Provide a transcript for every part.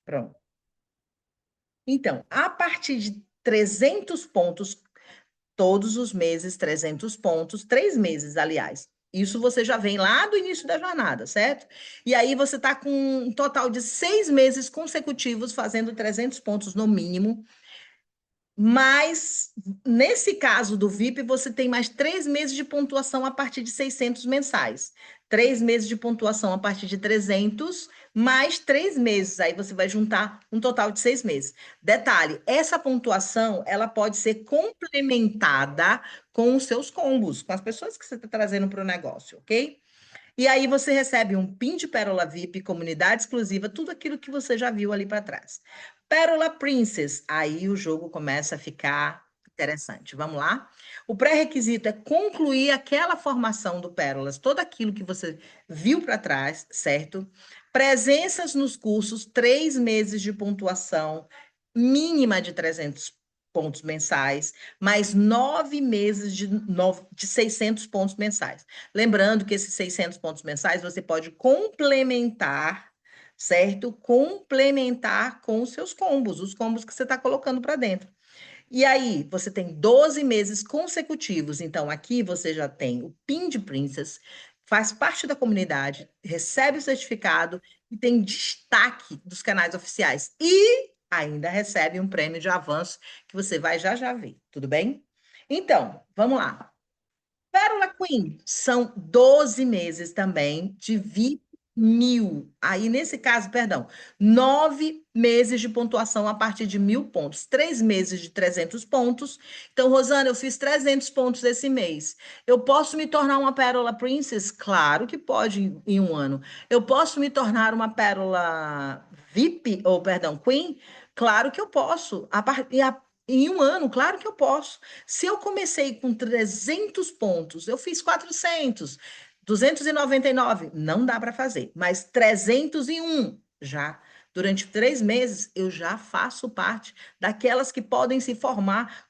Pronto. Então, a partir de 300 pontos, todos os meses, 300 pontos, 3 meses, aliás. Isso você já vem lá do início da jornada, certo? E aí você está com um total de 6 meses consecutivos fazendo 300 pontos no mínimo. Mas, nesse caso do VIP, você tem mais 3 meses de pontuação a partir de 600 mensais. 3 meses de pontuação a partir de 300, mais 3 meses. Aí você vai juntar um total de 6 meses. Detalhe, essa pontuação, ela pode ser complementada com os seus combos, com as pessoas que você está trazendo para o negócio, ok? E aí você recebe um PIN de Pérola VIP, comunidade exclusiva, tudo aquilo que você já viu ali para trás. Pérola Princess, aí o jogo começa a ficar interessante. Vamos lá? O pré-requisito é concluir aquela formação do Pérolas, todo aquilo que você viu para trás, certo? Presenças nos cursos, 3 meses de pontuação mínima de 300 pontos mensais, mais 9 meses de 600 pontos mensais. Lembrando que esses 600 pontos mensais você pode complementar, certo? Complementar com os seus combos, os combos que você está colocando para dentro. E aí, você tem 12 meses consecutivos. Então, aqui você já tem o PIN de Princess, faz parte da comunidade, recebe o certificado e tem destaque dos canais oficiais. E ainda recebe um prêmio de avanço que você vai já já ver, tudo bem? Então, vamos lá. Pérola Queen são 12 meses também de VIP 1000. Aí, nesse caso, perdão, 9 meses de pontuação a partir de 1.000 pontos. 3 meses de 300 pontos. Então, Rosana, eu fiz 300 pontos esse mês. Eu posso me tornar uma Pérola Princess? Claro que pode em um ano. Eu posso me tornar uma Pérola VIP, ou perdão, Queen? Claro que eu posso. Em um ano, claro que eu posso. Se eu comecei com 300 pontos, eu fiz 400, 299, não dá para fazer, mas 301 já. Durante 3 meses, eu já faço parte daquelas que podem se formar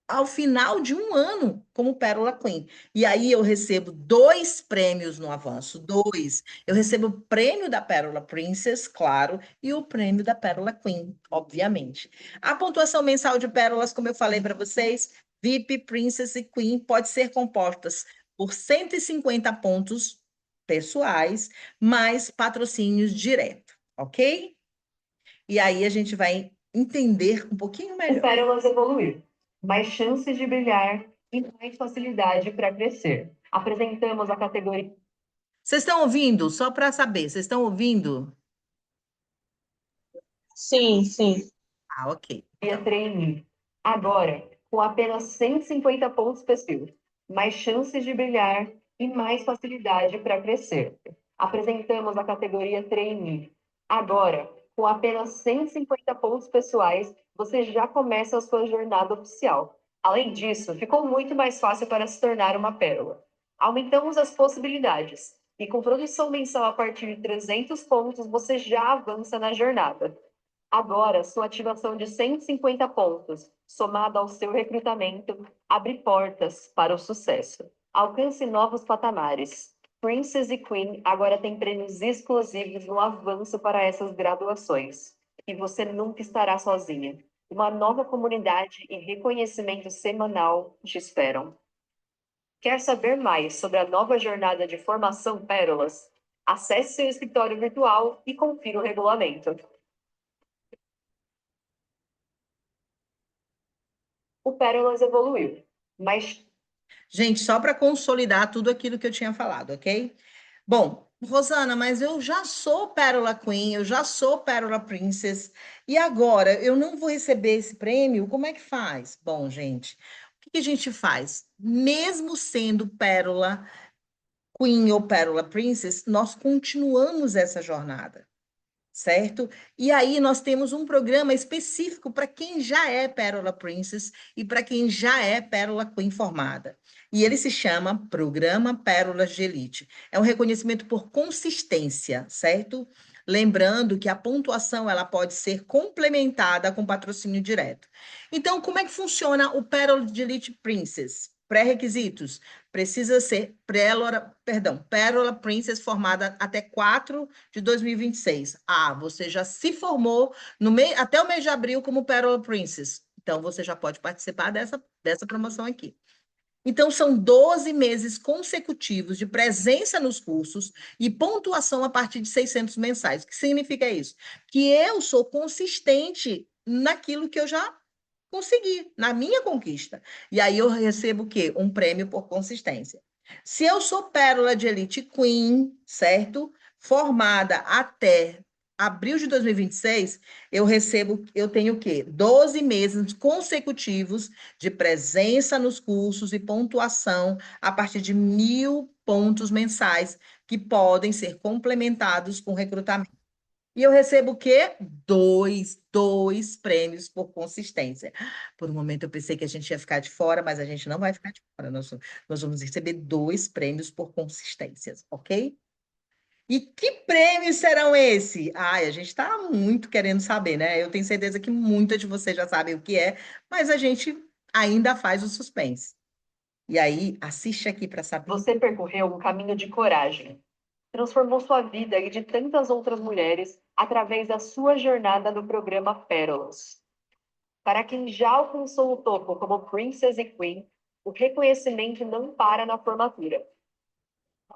ao final de um ano como Pérola Queen. E aí eu recebo 2 prêmios no avanço, dois. Eu recebo o prêmio da Pérola Princess, claro, e o prêmio da Pérola Queen, obviamente. A pontuação mensal de pérolas, como eu falei para vocês, VIP, Princess e Queen, pode ser compostas por 150 pontos pessoais, mais patrocínios direto, ok? E aí a gente vai entender um pouquinho melhor. Pérolas evoluir, mais chances de brilhar e mais facilidade para crescer. Apresentamos a categoria. Vocês estão ouvindo? Só para saber, vocês estão ouvindo? Sim, sim. Ah, ok. Trainee. Agora, com apenas 150 pontos perfil, mais chances de brilhar e mais facilidade para crescer. Apresentamos a categoria Trainee. Agora, com apenas 150 pontos pessoais, você já começa a sua jornada oficial. Além disso, ficou muito mais fácil para se tornar uma pérola. Aumentamos as possibilidades. E com produção mensal a partir de 300 pontos, você já avança na jornada. Agora, sua ativação de 150 pontos, somada ao seu recrutamento, abre portas para o sucesso. Alcance novos patamares. Princess e Queen agora tem prêmios exclusivos no avanço para essas graduações. E você nunca estará sozinha. Uma nova comunidade e reconhecimento semanal te esperam. Quer saber mais sobre a nova jornada de formação Pérolas? Acesse seu escritório virtual e confira o regulamento. O Pérolas evoluiu, mas Gente, só para consolidar tudo aquilo que eu tinha falado, ok? Bom, Rosana, mas eu já sou Pérola Queen, eu já sou Pérola Princess, e agora eu não vou receber esse prêmio? Como é que faz? Bom, gente, o que que a gente faz? Mesmo sendo Pérola Queen ou Pérola Princess, nós continuamos essa jornada, certo? E aí nós temos um programa específico para quem já é Pérola Princess e para quem já é Pérola Queen formada. E ele se chama Programa Pérolas de Elite. É um reconhecimento por consistência, certo? Lembrando que a pontuação ela pode ser complementada com patrocínio direto. Então, como é que funciona o Pérola de Elite Princess? Pré-requisitos. Precisa ser Pérola Princess formada até 4 de 2026. Ah, você já se formou até o mês de abril como Pérola Princess. Então, você já pode participar dessa promoção aqui. Então, são 12 meses consecutivos de presença nos cursos e pontuação a partir de 600 mensais. O que significa isso? Que eu sou consistente naquilo que eu já consegui, na minha conquista. E aí eu recebo o quê? Um prêmio por consistência. Se eu sou pérola de Elite Queen, certo? Formada até abril de 2026, eu tenho o quê? 12 meses consecutivos de presença nos cursos e pontuação a partir de 1.000 pontos mensais, que podem ser complementados com recrutamento. E eu recebo o quê? Dois prêmios por consistência. Por um momento eu pensei que a gente ia ficar de fora, mas a gente não vai ficar de fora. Nós vamos receber 2 prêmios por consistências, ok? E que prêmios serão esses? Ai, a gente está muito querendo saber, né? Eu tenho certeza que muitas de vocês já sabem o que é, mas a gente ainda faz o suspense. E aí, assiste aqui para saber. Você percorreu um caminho de coragem. Transformou sua vida e de tantas outras mulheres através da sua jornada no programa Pérolas. Para quem já alcançou o topo como Princess e Queen, o reconhecimento não para na formatura.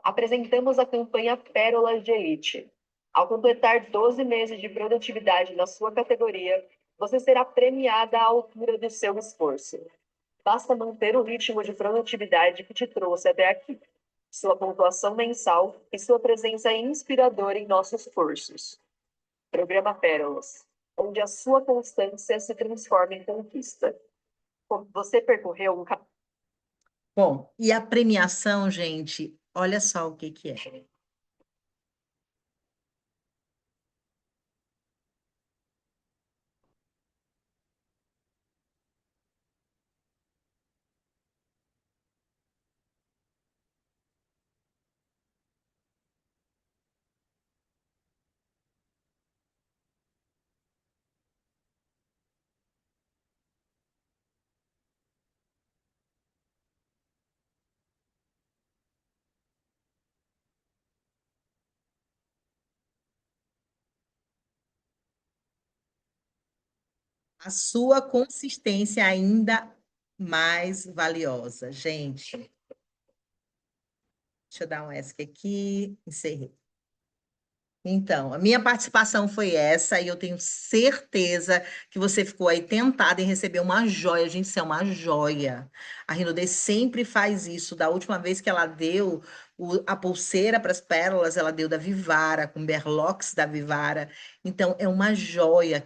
Apresentamos a campanha Pérolas de Elite. Ao completar 12 meses de produtividade na sua categoria, você será premiada à altura do seu esforço. Basta manter o ritmo de produtividade que te trouxe até aqui, sua pontuação mensal e sua presença inspiradora em nossos cursos. Programa Pérolas, onde a sua constância se transforma em conquista. Você percorreu um caminho. Bom, e a premiação, gente, olha só o que que é. A sua consistência ainda mais valiosa. Gente, deixa eu dar um ESC aqui, encerrei. Então, a minha participação foi essa, e eu tenho certeza que você ficou aí tentada em receber uma joia. Gente, isso é uma joia. A Rinodê sempre faz isso. Da última vez que ela deu a pulseira para as pérolas, ela deu da Vivara, com berloques da Vivara. Então, é uma joia.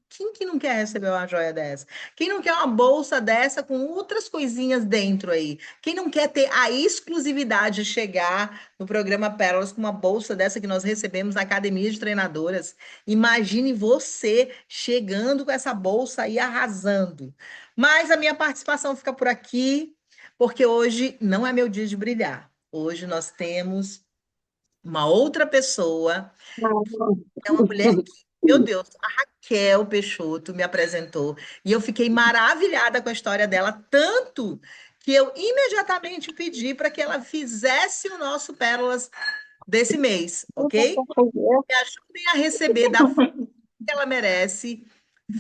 Quem que não quer receber uma joia dessa? Quem não quer uma bolsa dessa com outras coisinhas dentro aí? Quem não quer ter a exclusividade de chegar no programa Pérolas com uma bolsa dessa que nós recebemos na Academia de Treinadoras? Imagine você chegando com essa bolsa aí arrasando. Mas a minha participação fica por aqui, porque hoje não é meu dia de brilhar. Hoje nós temos uma outra pessoa, é uma mulher que, meu Deus, a Raquel Peixoto me apresentou e eu fiquei maravilhada com a história dela, tanto que eu imediatamente pedi para que ela fizesse o nosso Pérolas desse mês, ok? Me ajudem a receber da forma que ela merece.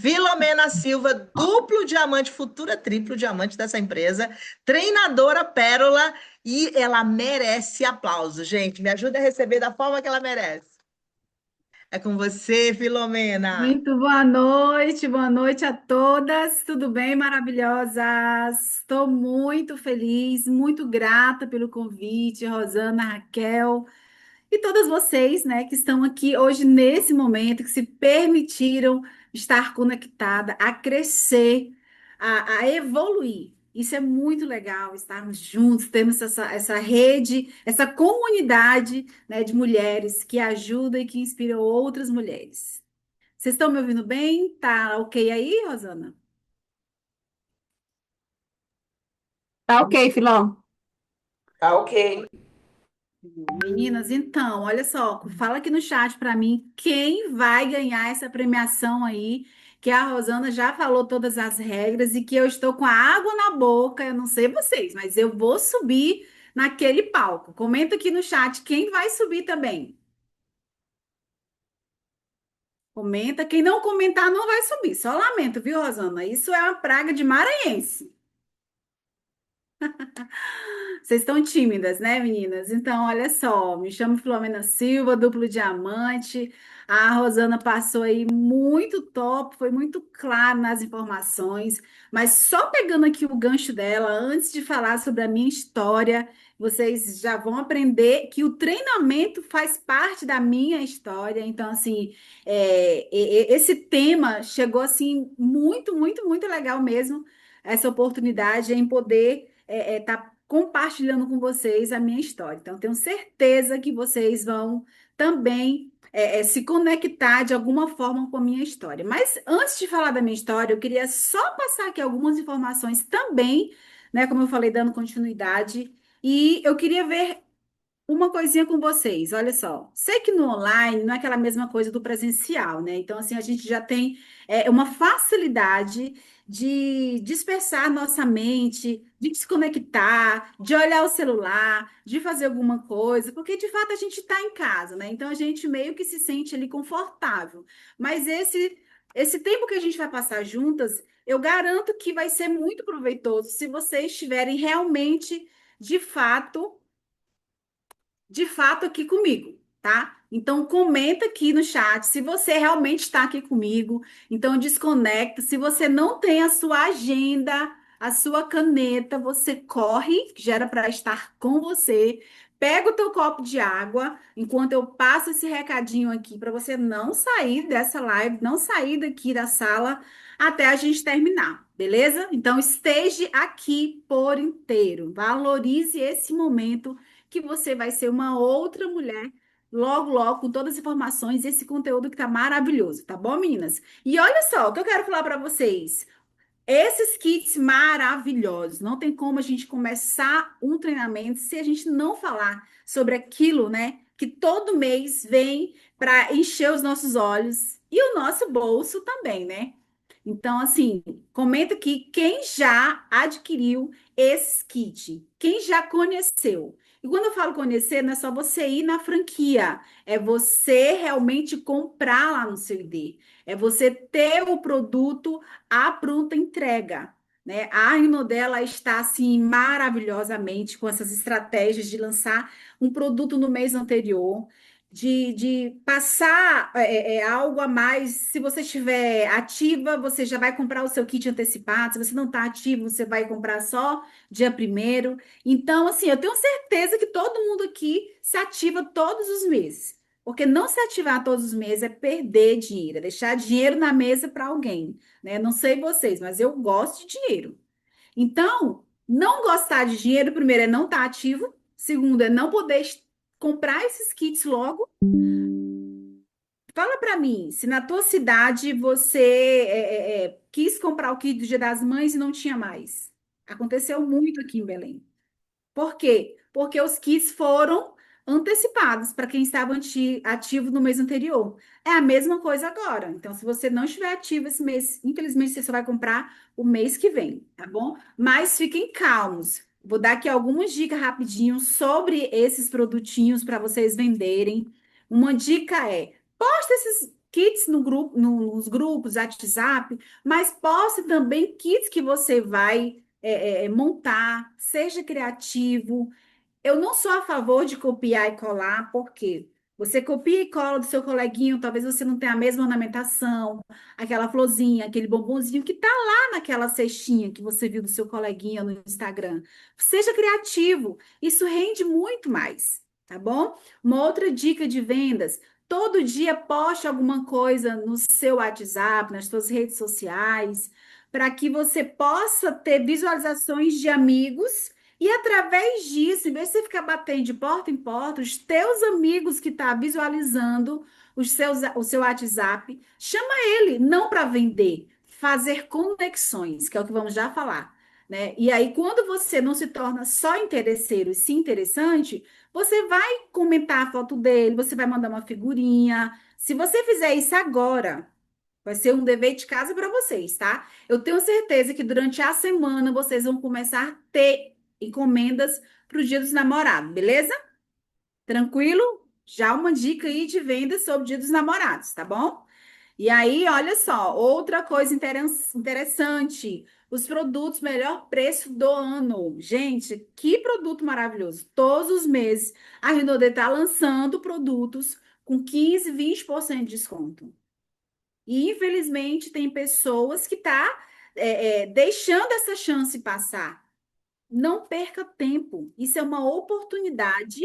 Filomena Silva, duplo diamante, futura triplo diamante dessa empresa, treinadora Pérola, e ela merece aplauso. Gente, me ajuda a receber da forma que ela merece. É com você, Filomena. Muito boa noite a todas. Tudo bem, maravilhosas? Estou muito feliz, muito grata pelo convite, Rosana, Raquel e todas vocês, né, que estão aqui hoje nesse momento, que se permitiram estar conectada, a crescer, a evoluir. Isso é muito legal, estarmos juntos, termos essa rede, essa comunidade, né, de mulheres que ajuda e que inspira outras mulheres. Vocês estão me ouvindo bem? Tá ok aí, Rosana? Tá ok, Filó. Tá ok. Meninas, então, olha só, fala aqui no chat para mim quem vai ganhar essa premiação aí que a Rosana já falou todas as regras e que eu estou com a água na boca. Eu não sei vocês, mas eu vou subir naquele palco. Comenta aqui no chat quem vai subir também. Comenta. Quem não comentar não vai subir. Só lamento, viu, Rosana? Isso é uma praga de maranhense. Vocês estão tímidas, né, meninas? Então, olha só, me chamo Filomena Silva, duplo diamante. A Rosana passou aí muito top, foi muito clara nas informações, mas só pegando aqui o gancho dela, antes de falar sobre a minha história, vocês já vão aprender que o treinamento faz parte da minha história. Então, assim, esse tema chegou assim muito, muito, muito legal mesmo, essa oportunidade em poder estar compartilhando com vocês a minha história. Então, tenho certeza que vocês vão também se conectar de alguma forma com a minha história. Mas antes de falar da minha história, eu queria só passar aqui algumas informações também, né? Como eu falei, dando continuidade. E eu queria ver uma coisinha com vocês, olha só. Sei que no online não é aquela mesma coisa do presencial, né? Então, assim, a gente já tem uma facilidade de dispersar nossa mente, de se conectar, de olhar o celular, de fazer alguma coisa, porque de fato a gente está em casa, né? Então a gente meio que se sente ali confortável. Mas esse tempo que a gente vai passar juntas, eu garanto que vai ser muito proveitoso se vocês estiverem realmente, de fato aqui comigo, tá? Então comenta aqui no chat se você realmente está aqui comigo. Então desconecta. Se você não tem a sua agenda, a sua caneta, você corre, que já era para estar com você. Pega o teu copo de água, enquanto eu passo esse recadinho aqui para você não sair dessa live, não sair daqui da sala até a gente terminar, beleza? Então esteja aqui por inteiro. Valorize esse momento que você vai ser uma outra mulher logo, logo, com todas as informações e esse conteúdo que tá maravilhoso, tá bom, meninas? E olha só, o que eu quero falar para vocês. Esses kits maravilhosos. Não tem como a gente começar um treinamento se a gente não falar sobre aquilo, né? Que todo mês vem para encher os nossos olhos e o nosso bolso também, né? Então, assim, comenta aqui quem já adquiriu esse kit, quem já conheceu. E quando eu falo conhecer, não é só você ir na franquia, é você realmente comprar lá no seu ID, é você ter o produto à pronta entrega, né? A Rinodela está assim maravilhosamente com essas estratégias de lançar um produto no mês anterior, de passar algo a mais. Se você estiver ativa, você já vai comprar o seu kit antecipado. Se você não está ativo, você vai comprar só dia primeiro. Então, assim, eu tenho certeza que todo mundo aqui se ativa todos os meses. Porque não se ativar todos os meses é perder dinheiro, é deixar dinheiro na mesa para alguém, né? Não sei vocês, mas eu gosto de dinheiro. Então, não gostar de dinheiro, primeiro, é não estar ativo. Segundo, é não poder comprar esses kits logo. Fala para mim, se na tua cidade você quis comprar o kit do Dia das Mães e não tinha mais. Aconteceu muito aqui em Belém. Por quê? Porque os kits foram antecipados para quem estava ativo no mês anterior. É a mesma coisa agora. Então, se você não estiver ativo esse mês, infelizmente você só vai comprar o mês que vem, tá bom? Mas fiquem calmos. Vou dar aqui algumas dicas rapidinho sobre esses produtinhos para vocês venderem. Uma dica é: poste esses kits no grupo, nos grupos WhatsApp, mas poste também kits que você vai montar, seja criativo. Eu não sou a favor de copiar e colar, porque você copia e cola do seu coleguinho, talvez você não tenha a mesma ornamentação, aquela florzinha, aquele bombonzinho que tá lá naquela cestinha que você viu do seu coleguinha no Instagram. Seja criativo, isso rende muito mais, tá bom? Uma outra dica de vendas: todo dia poste alguma coisa no seu WhatsApp, nas suas redes sociais, para que você possa ter visualizações de amigos e através disso, em vez de você ficar batendo de porta em porta, os teus amigos que estão visualizando o seu WhatsApp, chama ele, não para vender, fazer conexões, que é o que vamos já falar, né? E aí, quando você não se torna só interesseiro e sim interessante, você vai comentar a foto dele, você vai mandar uma figurinha. Se você fizer isso agora, Vai ser um dever de casa para vocês, tá? Eu tenho certeza que durante a semana vocês vão começar a ter encomendas para o Dia dos Namorados, beleza? Tranquilo? Já uma dica aí de venda sobre o Dia dos Namorados, tá bom? E aí, olha só, outra coisa interessante, os produtos melhor preço do ano. Gente, que produto maravilhoso. Todos os meses a Renaudet está lançando produtos com 15, 20% de desconto. E infelizmente tem pessoas que tá deixando essa chance passar. Não perca tempo. Isso é uma oportunidade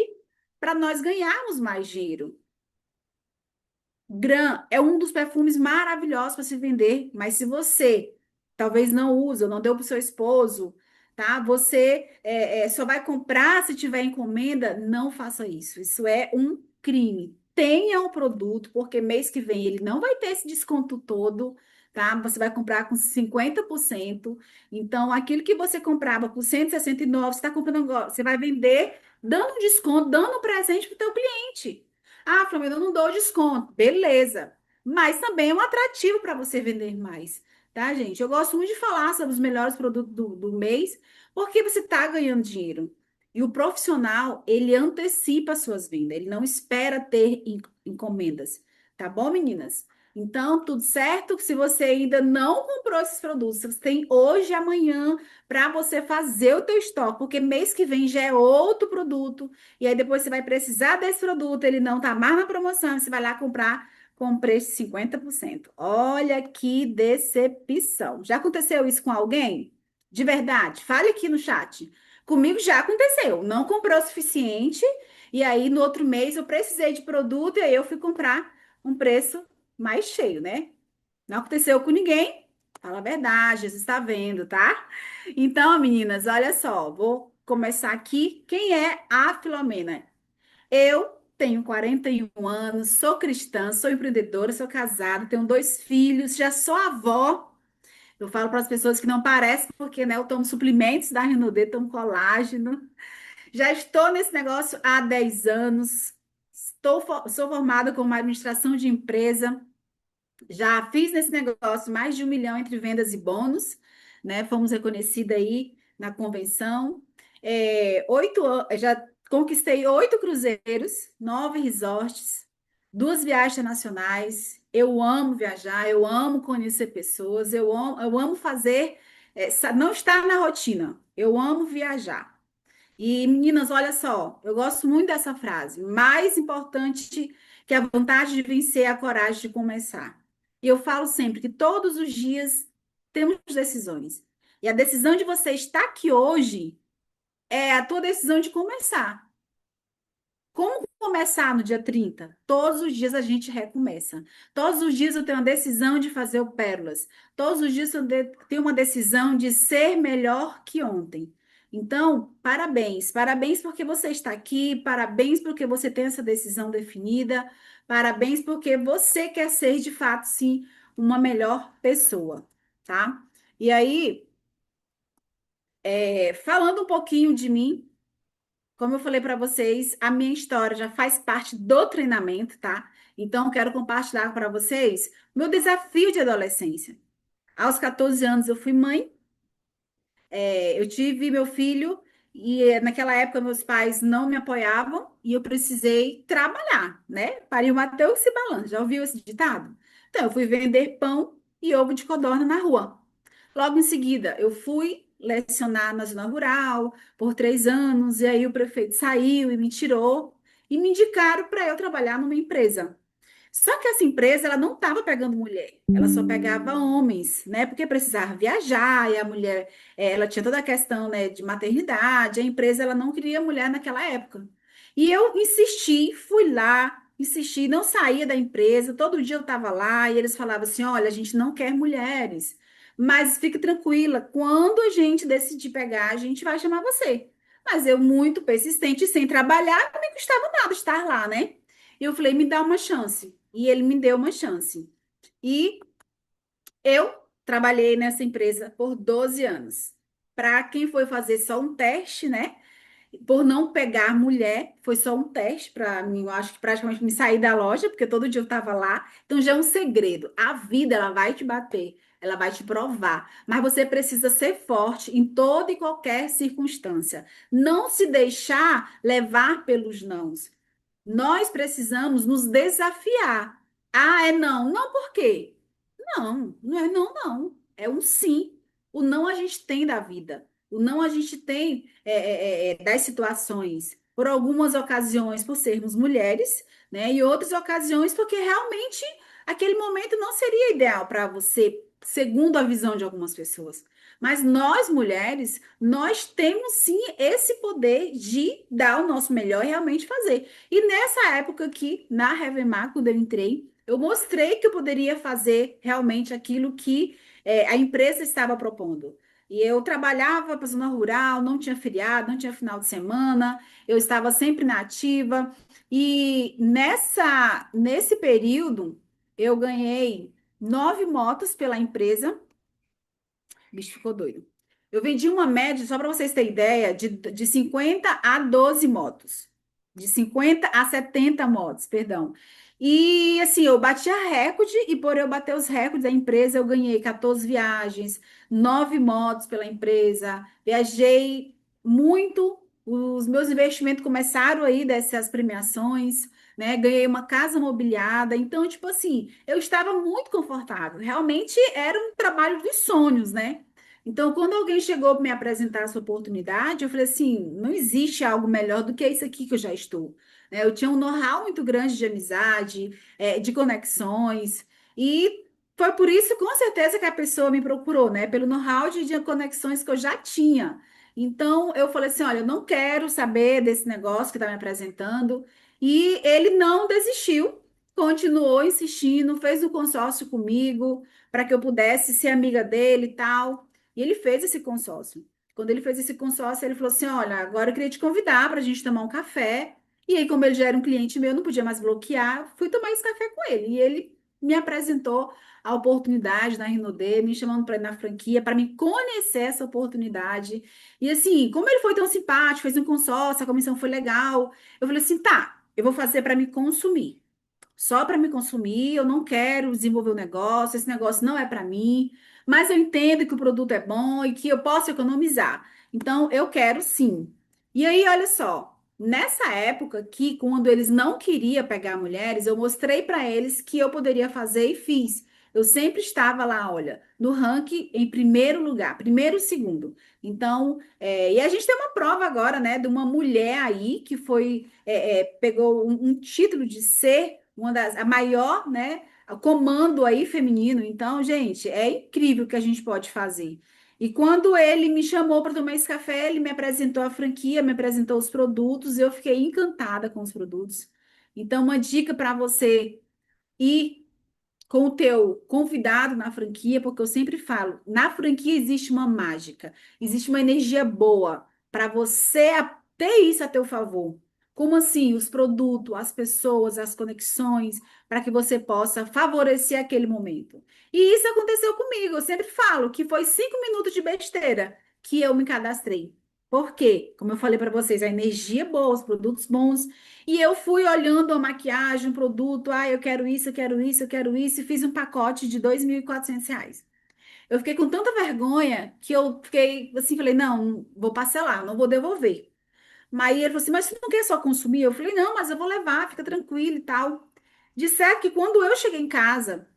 para nós ganharmos mais dinheiro. Gran é um dos perfumes maravilhosos para se vender, mas se você talvez não usa, ou não deu para o seu esposo, tá? Você só vai comprar se tiver encomenda, não faça isso. Isso é um crime. Tenha o produto, porque mês que vem ele não vai ter esse desconto todo, tá? Você vai comprar com 50%. Então, aquilo que você comprava por 169, você está comprando agora, você vai vender dando um desconto, dando um presente para o teu cliente. Ah, Flamengo, eu não dou desconto. Beleza. Mas também é um atrativo para você vender mais, tá, gente? Eu gosto muito de falar sobre os melhores produtos do mês, porque você está ganhando dinheiro. E o profissional, ele antecipa as suas vendas, ele não espera ter encomendas, tá bom, meninas? Então, tudo certo? Se você ainda não comprou esses produtos, você tem hoje e amanhã para você fazer o teu estoque, porque mês que vem já é outro produto e aí depois você vai precisar desse produto, ele não tá mais na promoção, você vai lá comprar com preço de 50%. Olha que decepção. Já aconteceu isso com alguém? De verdade? Fale aqui no chat. Comigo já aconteceu. Não comprou o suficiente e aí no outro mês eu precisei de produto e aí eu fui comprar um preço mais cheio, né? Não aconteceu com ninguém. Fala a verdade, Jesus está vendo, tá? Então, meninas, olha só, vou começar aqui. Quem é a Filomena? Eu tenho 41 anos, sou cristã, sou empreendedora, sou casada, tenho 2 filhos, já sou avó. Eu falo para as pessoas que não parecem, porque né, eu tomo suplementos da Renaudet, tomo colágeno. Já estou nesse negócio há 10 anos. Sou formada como administração de empresa. Já fiz nesse negócio mais de 1 milhão entre vendas e bônus, né? Fomos reconhecidas aí na convenção. 8 anos, já conquistei 8 cruzeiros, 9 resorts, 2 viagens internacionais. Eu amo viajar, eu amo conhecer pessoas, eu amo fazer, não estar na rotina. Eu amo viajar. E, meninas, olha só, eu gosto muito dessa frase. Mais importante que a vontade de vencer é a coragem de começar. E eu falo sempre que todos os dias temos decisões. E a decisão de você estar aqui hoje é a tua decisão de começar. Como começar no dia 30? Todos os dias a gente recomeça. Todos os dias eu tenho uma decisão de fazer o Pérolas. Todos os dias eu tenho uma decisão de ser melhor que ontem. Então, parabéns. Parabéns porque você está aqui. Parabéns porque você tem essa decisão definida. Parabéns porque você quer ser, de fato, sim, uma melhor pessoa, tá? E aí, falando um pouquinho de mim, como eu falei para vocês, a minha história já faz parte do treinamento, tá? Então, eu quero compartilhar para vocês meu desafio de adolescência. Aos 14 anos, eu fui mãe, eu tive meu filho, e naquela época meus pais não me apoiavam e eu precisei trabalhar, né? Pariu o Mateus se balança. Já ouviu esse ditado? Então, eu fui vender pão e ovo de codorna na rua. Logo em seguida, eu fui lecionar na zona rural por 3 anos, e aí o prefeito saiu e me tirou, e me indicaram para eu trabalhar numa empresa. Só que essa empresa, ela não estava pegando mulher, ela só pegava homens, né? Porque precisava viajar, e a mulher, ela tinha toda a questão, né, de maternidade, a empresa, ela não queria mulher naquela época. E eu insisti, fui lá, insisti, não saía da empresa, todo dia eu estava lá, e eles falavam assim, olha, a gente não quer mulheres, mas fique tranquila, quando a gente decidir pegar, a gente vai chamar você. Mas eu, muito persistente, sem trabalhar, não me custava nada estar lá, né? E eu falei, me dá uma chance. E ele me deu uma chance. E eu trabalhei nessa empresa por 12 anos. Para quem foi fazer só um teste, né? por não pegar mulher, foi só um teste para mim, eu acho que praticamente me sair da loja, porque todo dia eu estava lá. Então já é um segredo. A vida, ela vai te bater, ela vai te provar, mas você precisa ser forte em toda e qualquer circunstância. Não se deixar levar pelos nãos. Nós precisamos nos desafiar. Ah, é não. Não, por quê? Não, não é não, não. É um sim. O não a gente tem da vida. O não a gente tem das situações. Por algumas ocasiões, por sermos mulheres, né? E outras ocasiões, porque realmente aquele momento não seria ideal para você, segundo a visão de algumas pessoas. Mas nós, mulheres, nós temos sim esse poder de dar o nosso melhor e realmente fazer. E nessa época aqui, na Revemar, quando eu entrei, eu mostrei que eu poderia fazer realmente aquilo que a empresa estava propondo. E eu trabalhava para a zona rural, não tinha feriado, não tinha final de semana, eu estava sempre na ativa. E nesse período, eu ganhei 9 motos pela empresa. O bicho ficou doido. Eu vendi uma média, só para vocês terem ideia, de 50 a 12 motos. De 50 a 70 motos, perdão. E assim, eu bati a recorde, e por eu bater os recordes da empresa, eu ganhei 14 viagens, 9 motos pela empresa, viajei muito, os meus investimentos começaram aí dessas premiações, né? Ganhei uma casa mobiliada, então, tipo assim, eu estava muito confortável. Realmente era um trabalho dos sonhos, né? Então, quando alguém chegou para me apresentar essa oportunidade, eu falei assim: não existe algo melhor do que isso aqui que eu já estou. Né? Eu tinha um know-how muito grande de amizade, de conexões, e foi por isso, com certeza, que a pessoa me procurou, né? Pelo know-how de conexões que eu já tinha. Então, eu falei assim: olha, eu não quero saber desse negócio que está me apresentando. E ele não desistiu, continuou insistindo, fez o consórcio comigo para que eu pudesse ser amiga dele e tal. E ele fez esse consórcio. Quando ele fez esse consórcio, ele falou assim: olha, agora eu queria te convidar para a gente tomar um café. E aí, como ele já era um cliente meu, eu não podia mais bloquear, fui tomar esse café com ele. E ele me apresentou a oportunidade na Rinodê, me chamando para ir na franquia, para me conhecer essa oportunidade. E assim, como ele foi tão simpático, fez um consórcio, a comissão foi legal, eu falei assim: tá, eu vou fazer para me consumir. Só para me consumir, eu não quero desenvolver o negócio, esse negócio não é para mim, mas eu entendo que o produto é bom e que eu posso economizar. Então, eu quero sim. E aí, olha só, nessa época que, quando eles não queriam pegar mulheres, eu mostrei para eles que eu poderia fazer e fiz. Eu sempre estava lá, olha, no ranking em primeiro lugar, primeiro e segundo. Então, e a gente tem uma prova agora, né, de uma mulher aí que foi, pegou um título de ser a maior, né, comando aí feminino. Então, gente, é incrível o que a gente pode fazer. E quando ele me chamou para tomar esse café, ele me apresentou a franquia, me apresentou os produtos, e eu fiquei encantada com os produtos. Então, uma dica para você ir com o teu convidado na franquia, porque eu sempre falo, na franquia existe uma mágica, existe uma energia boa para você ter isso a teu favor. Como assim? Os produtos, as pessoas, as conexões, para que você possa favorecer aquele momento. E isso aconteceu comigo. Eu sempre falo que foi 5 minutos de besteira que eu me cadastrei. Por quê? Como eu falei para vocês, a energia é boa, os produtos bons, e eu fui olhando a maquiagem, um produto, eu quero isso, eu quero isso, eu quero isso, e fiz um pacote de R$ 2.400. Eu fiquei com tanta vergonha que eu fiquei assim, falei: não, vou parcelar, não vou devolver. Mas ele falou assim: mas você não quer só consumir? Eu falei: não, mas eu vou levar, fica tranquilo e tal. Disseram que quando eu cheguei em casa,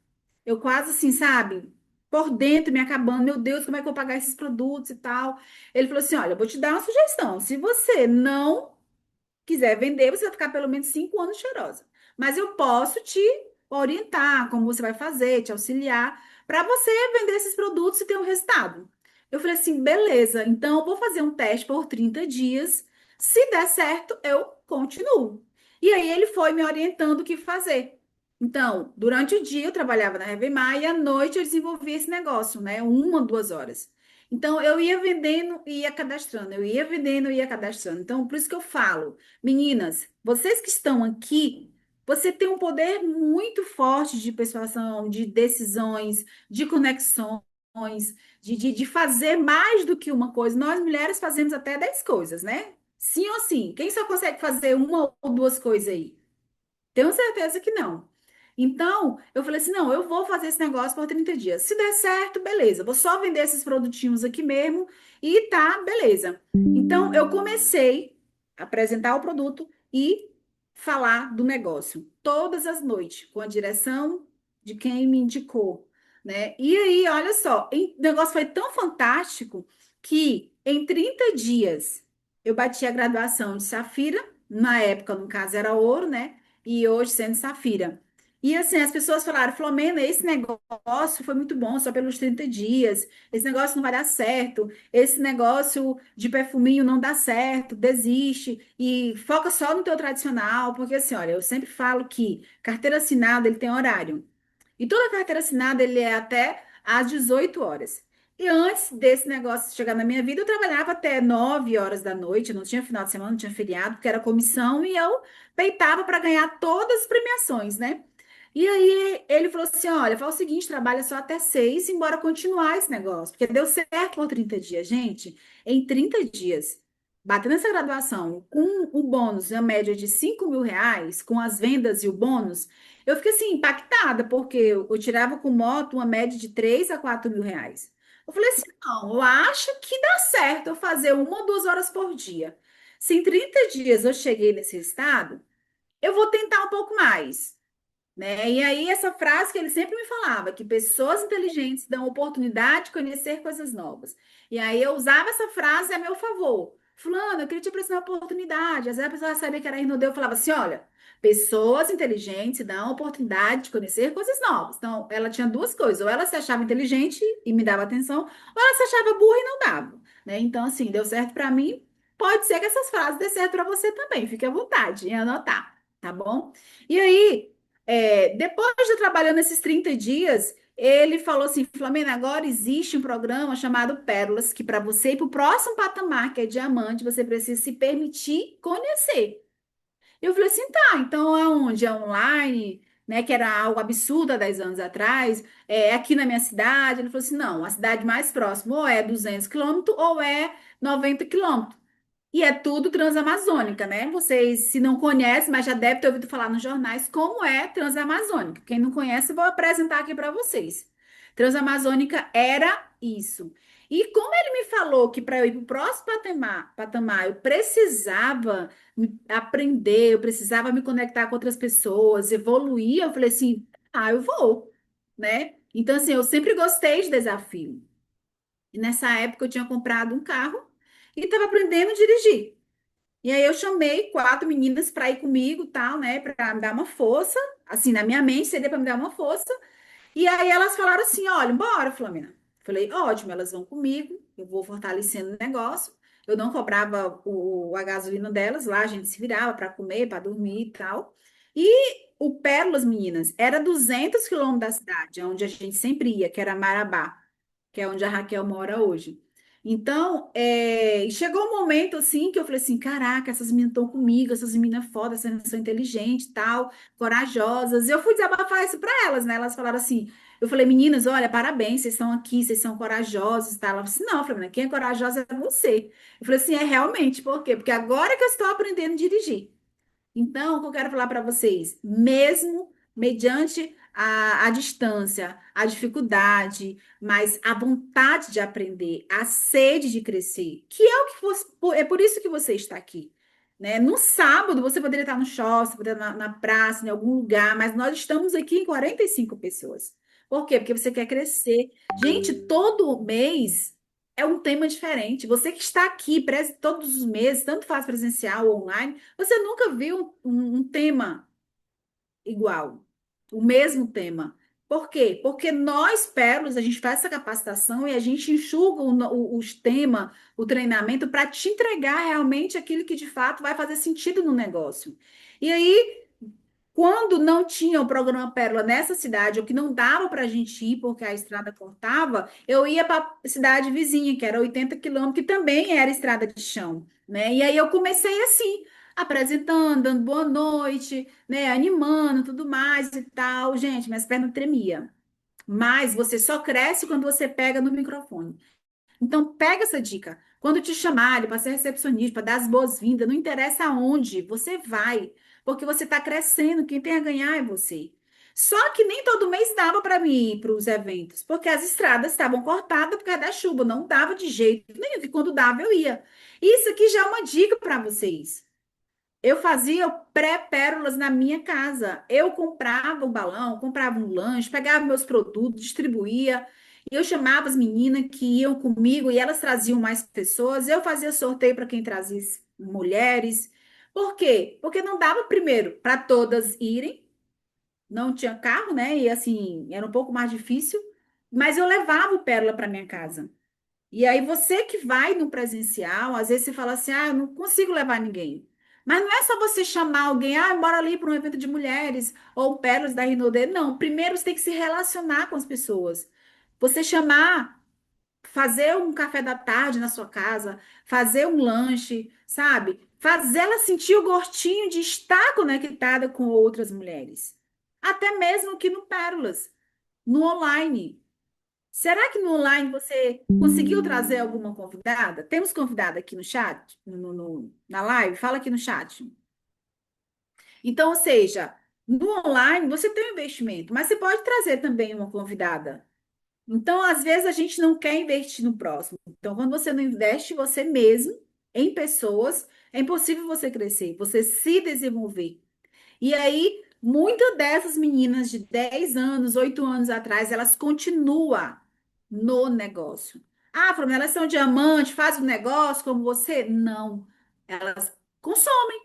eu quase assim, sabe, por dentro me acabando, meu Deus, como é que eu vou pagar esses produtos e tal? Ele falou assim: olha, eu vou te dar uma sugestão. Se você não quiser vender, você vai ficar pelo menos 5 anos cheirosa. Mas eu posso te orientar como você vai fazer, te auxiliar, para você vender esses produtos e ter um resultado. Eu falei assim: beleza, então eu vou fazer um teste por 30 dias. Se der certo, eu continuo. E aí ele foi me orientando o que fazer. Então, durante o dia eu trabalhava na Revemar e à noite eu desenvolvia esse negócio, né? 1, 2 horas. Então, eu ia vendendo e ia cadastrando, eu ia vendendo e ia cadastrando. Então, por isso que eu falo, meninas, vocês que estão aqui, você tem um poder muito forte de persuasão, de decisões, de conexões, de fazer mais do que uma coisa. Nós mulheres fazemos até 10 coisas, né? Sim ou sim? Quem só consegue fazer uma ou duas coisas aí? Tenho certeza que não. Então, eu falei assim: não, eu vou fazer esse negócio por 30 dias. Se der certo, beleza. Vou só vender esses produtinhos aqui mesmo e tá, beleza. Então, eu comecei a apresentar o produto e falar do negócio todas as noites, com a direção de quem me indicou, né? E aí, olha só, o negócio foi tão fantástico que em 30 dias eu bati a graduação de Safira, na época, no caso, era ouro, né? E hoje sendo Safira. E assim, as pessoas falaram, Flomena, esse negócio foi muito bom, só pelos 30 dias. Esse negócio não vai dar certo. Esse negócio de perfuminho não dá certo, desiste e foca só no teu tradicional, porque assim, olha, eu sempre falo que carteira assinada, ele tem horário. E toda carteira assinada, ele é até às 18 horas. E antes desse negócio chegar na minha vida, eu trabalhava até 9 horas da noite, não tinha final de semana, não tinha feriado, porque era comissão, e eu peitava para ganhar todas as premiações, né? E aí ele falou assim: olha, faz o seguinte, trabalha só até 6, embora continuar esse negócio, porque deu certo por 30 dias. Gente, em 30 dias, batendo essa graduação com o bônus, a média de R$ 5.000, com as vendas e o bônus, eu fiquei assim, impactada, porque eu tirava com moto uma média de R$ 3.000 a R$ 4.000. Eu falei assim: não, eu acho que dá certo eu fazer 1 ou 2 horas por dia. Se em 30 dias eu cheguei nesse estado, eu vou tentar um pouco mais, né? E aí, essa frase que ele sempre me falava, que pessoas inteligentes dão oportunidade de conhecer coisas novas. E aí, eu usava essa frase a meu favor. Fulano, eu queria te oferecer uma oportunidade. Às vezes a pessoa sabia que era Rinodê, eu falava assim: olha, pessoas inteligentes dão oportunidade de conhecer coisas novas. Então, ela tinha duas coisas: ou ela se achava inteligente e me dava atenção, ou ela se achava burra e não dava, né? Então, assim, deu certo para mim. Pode ser que essas frases dê certo para você também. Fique à vontade em anotar, tá bom? E aí. Depois de trabalhando esses 30 dias, ele falou assim: Flamengo, agora existe um programa chamado Pérolas, que para você ir para o próximo patamar, que é diamante, você precisa se permitir conhecer. Eu falei assim: tá, então aonde? É online, né? Que era algo absurdo há 10 anos atrás, é aqui na minha cidade. Ele falou assim: não, a cidade mais próxima ou é 200 quilômetros ou é 90 quilômetros. E é tudo transamazônica, né? Vocês, se não conhecem, mas já deve ter ouvido falar nos jornais como é transamazônica. Quem não conhece, eu vou apresentar aqui para vocês. Transamazônica era isso. E como ele me falou que para eu ir para o próximo patamar, eu precisava aprender, eu precisava me conectar com outras pessoas, evoluir, eu falei assim: ah, eu vou, né? Então, assim, eu sempre gostei de desafio. E nessa época eu tinha comprado um carro e estava aprendendo a dirigir. E aí eu chamei 4 meninas para ir comigo, tal, né, para me dar uma força, assim, na minha mente seria para me dar uma força. E aí elas falaram assim: "Olha, bora, Flamengo". Falei: "Ótimo, elas vão comigo, eu vou fortalecendo o negócio". Eu não cobrava a gasolina delas, lá a gente se virava para comer, para dormir e tal. E o Pérolas, meninas, era 200 quilômetros da cidade, onde a gente sempre ia, que era Marabá, que é onde a Raquel mora hoje. Então, chegou um momento assim que eu falei assim: caraca, essas meninas estão comigo, essas meninas fodas, essas meninas são inteligentes, tal, corajosas. E eu fui desabafar isso para elas, né? Elas falaram assim: eu falei, meninas, olha, parabéns, vocês estão aqui, vocês são corajosas, tá? Ela falou assim: não, Fernanda, quem é corajosa é você. Eu falei assim: é realmente, por quê? Porque agora que eu estou aprendendo a dirigir. Então, o que eu quero falar para vocês, mesmo mediante a distância, a dificuldade, mas a vontade de aprender, a sede de crescer, que é o que é por isso que você está aqui. Né? No sábado, você poderia estar no shopping, você poderia estar na praça, em algum lugar, mas nós estamos aqui em 45 pessoas. Por quê? Porque você quer crescer. Gente, todo mês é um tema diferente. Você que está aqui todos os meses, tanto faz presencial ou online, você nunca viu um tema igual, o mesmo tema. Por quê? Porque nós, Pérolas, a gente faz essa capacitação e a gente enxuga os temas, o treinamento, para te entregar realmente aquilo que de fato vai fazer sentido no negócio. E aí, quando não tinha o programa Pérola nessa cidade, ou que não dava para a gente ir porque a estrada cortava, eu ia para a cidade vizinha, que era 80 quilômetros, que também era estrada de chão, né? E aí eu comecei assim, apresentando, dando boa noite, né? Animando, tudo mais e tal. Gente, minhas pernas tremiam. Mas você só cresce quando você pega no microfone. Então, pega essa dica. Quando te chamarem para ser recepcionista, para dar as boas-vindas, não interessa aonde, você vai, porque você está crescendo, quem tem a ganhar é você. Só que nem todo mês dava para mim ir para os eventos, porque as estradas estavam cortadas por causa da chuva, não dava de jeito nenhum, e quando dava eu ia. Isso aqui já é uma dica para vocês. Eu fazia pré-pérolas na minha casa. Eu comprava o balão, comprava um lanche, pegava meus produtos, distribuía. E eu chamava as meninas que iam comigo e elas traziam mais pessoas. Eu fazia sorteio para quem trazia mulheres. Por quê? Porque não dava primeiro para todas irem, não tinha carro, né? E assim, era um pouco mais difícil. Mas eu levava o pérola para minha casa. E aí você que vai no presencial, às vezes você fala assim, ah, eu não consigo levar ninguém. Mas não é só você chamar alguém, ah, bora ali para um evento de mulheres ou Pérolas da Rinodê. Não, primeiro você tem que se relacionar com as pessoas. Você chamar, fazer um café da tarde na sua casa, fazer um lanche, sabe? Fazer ela sentir o gostinho de estar conectada com outras mulheres. Até mesmo que no Pérolas, no online. Será que no online você conseguiu trazer alguma convidada? Temos convidada aqui no chat, na live? Fala aqui no chat. Então, ou seja, no online você tem um investimento, mas você pode trazer também uma convidada. Então, às vezes, a gente não quer investir no próximo. Então, quando você não investe você mesmo em pessoas, é impossível você crescer, você se desenvolver. E aí, muitas dessas meninas de 10 anos, 8 anos atrás, elas continuam no negócio. Ah, Flamengo, elas são diamante, fazem um negócio como você? Não. Elas consomem,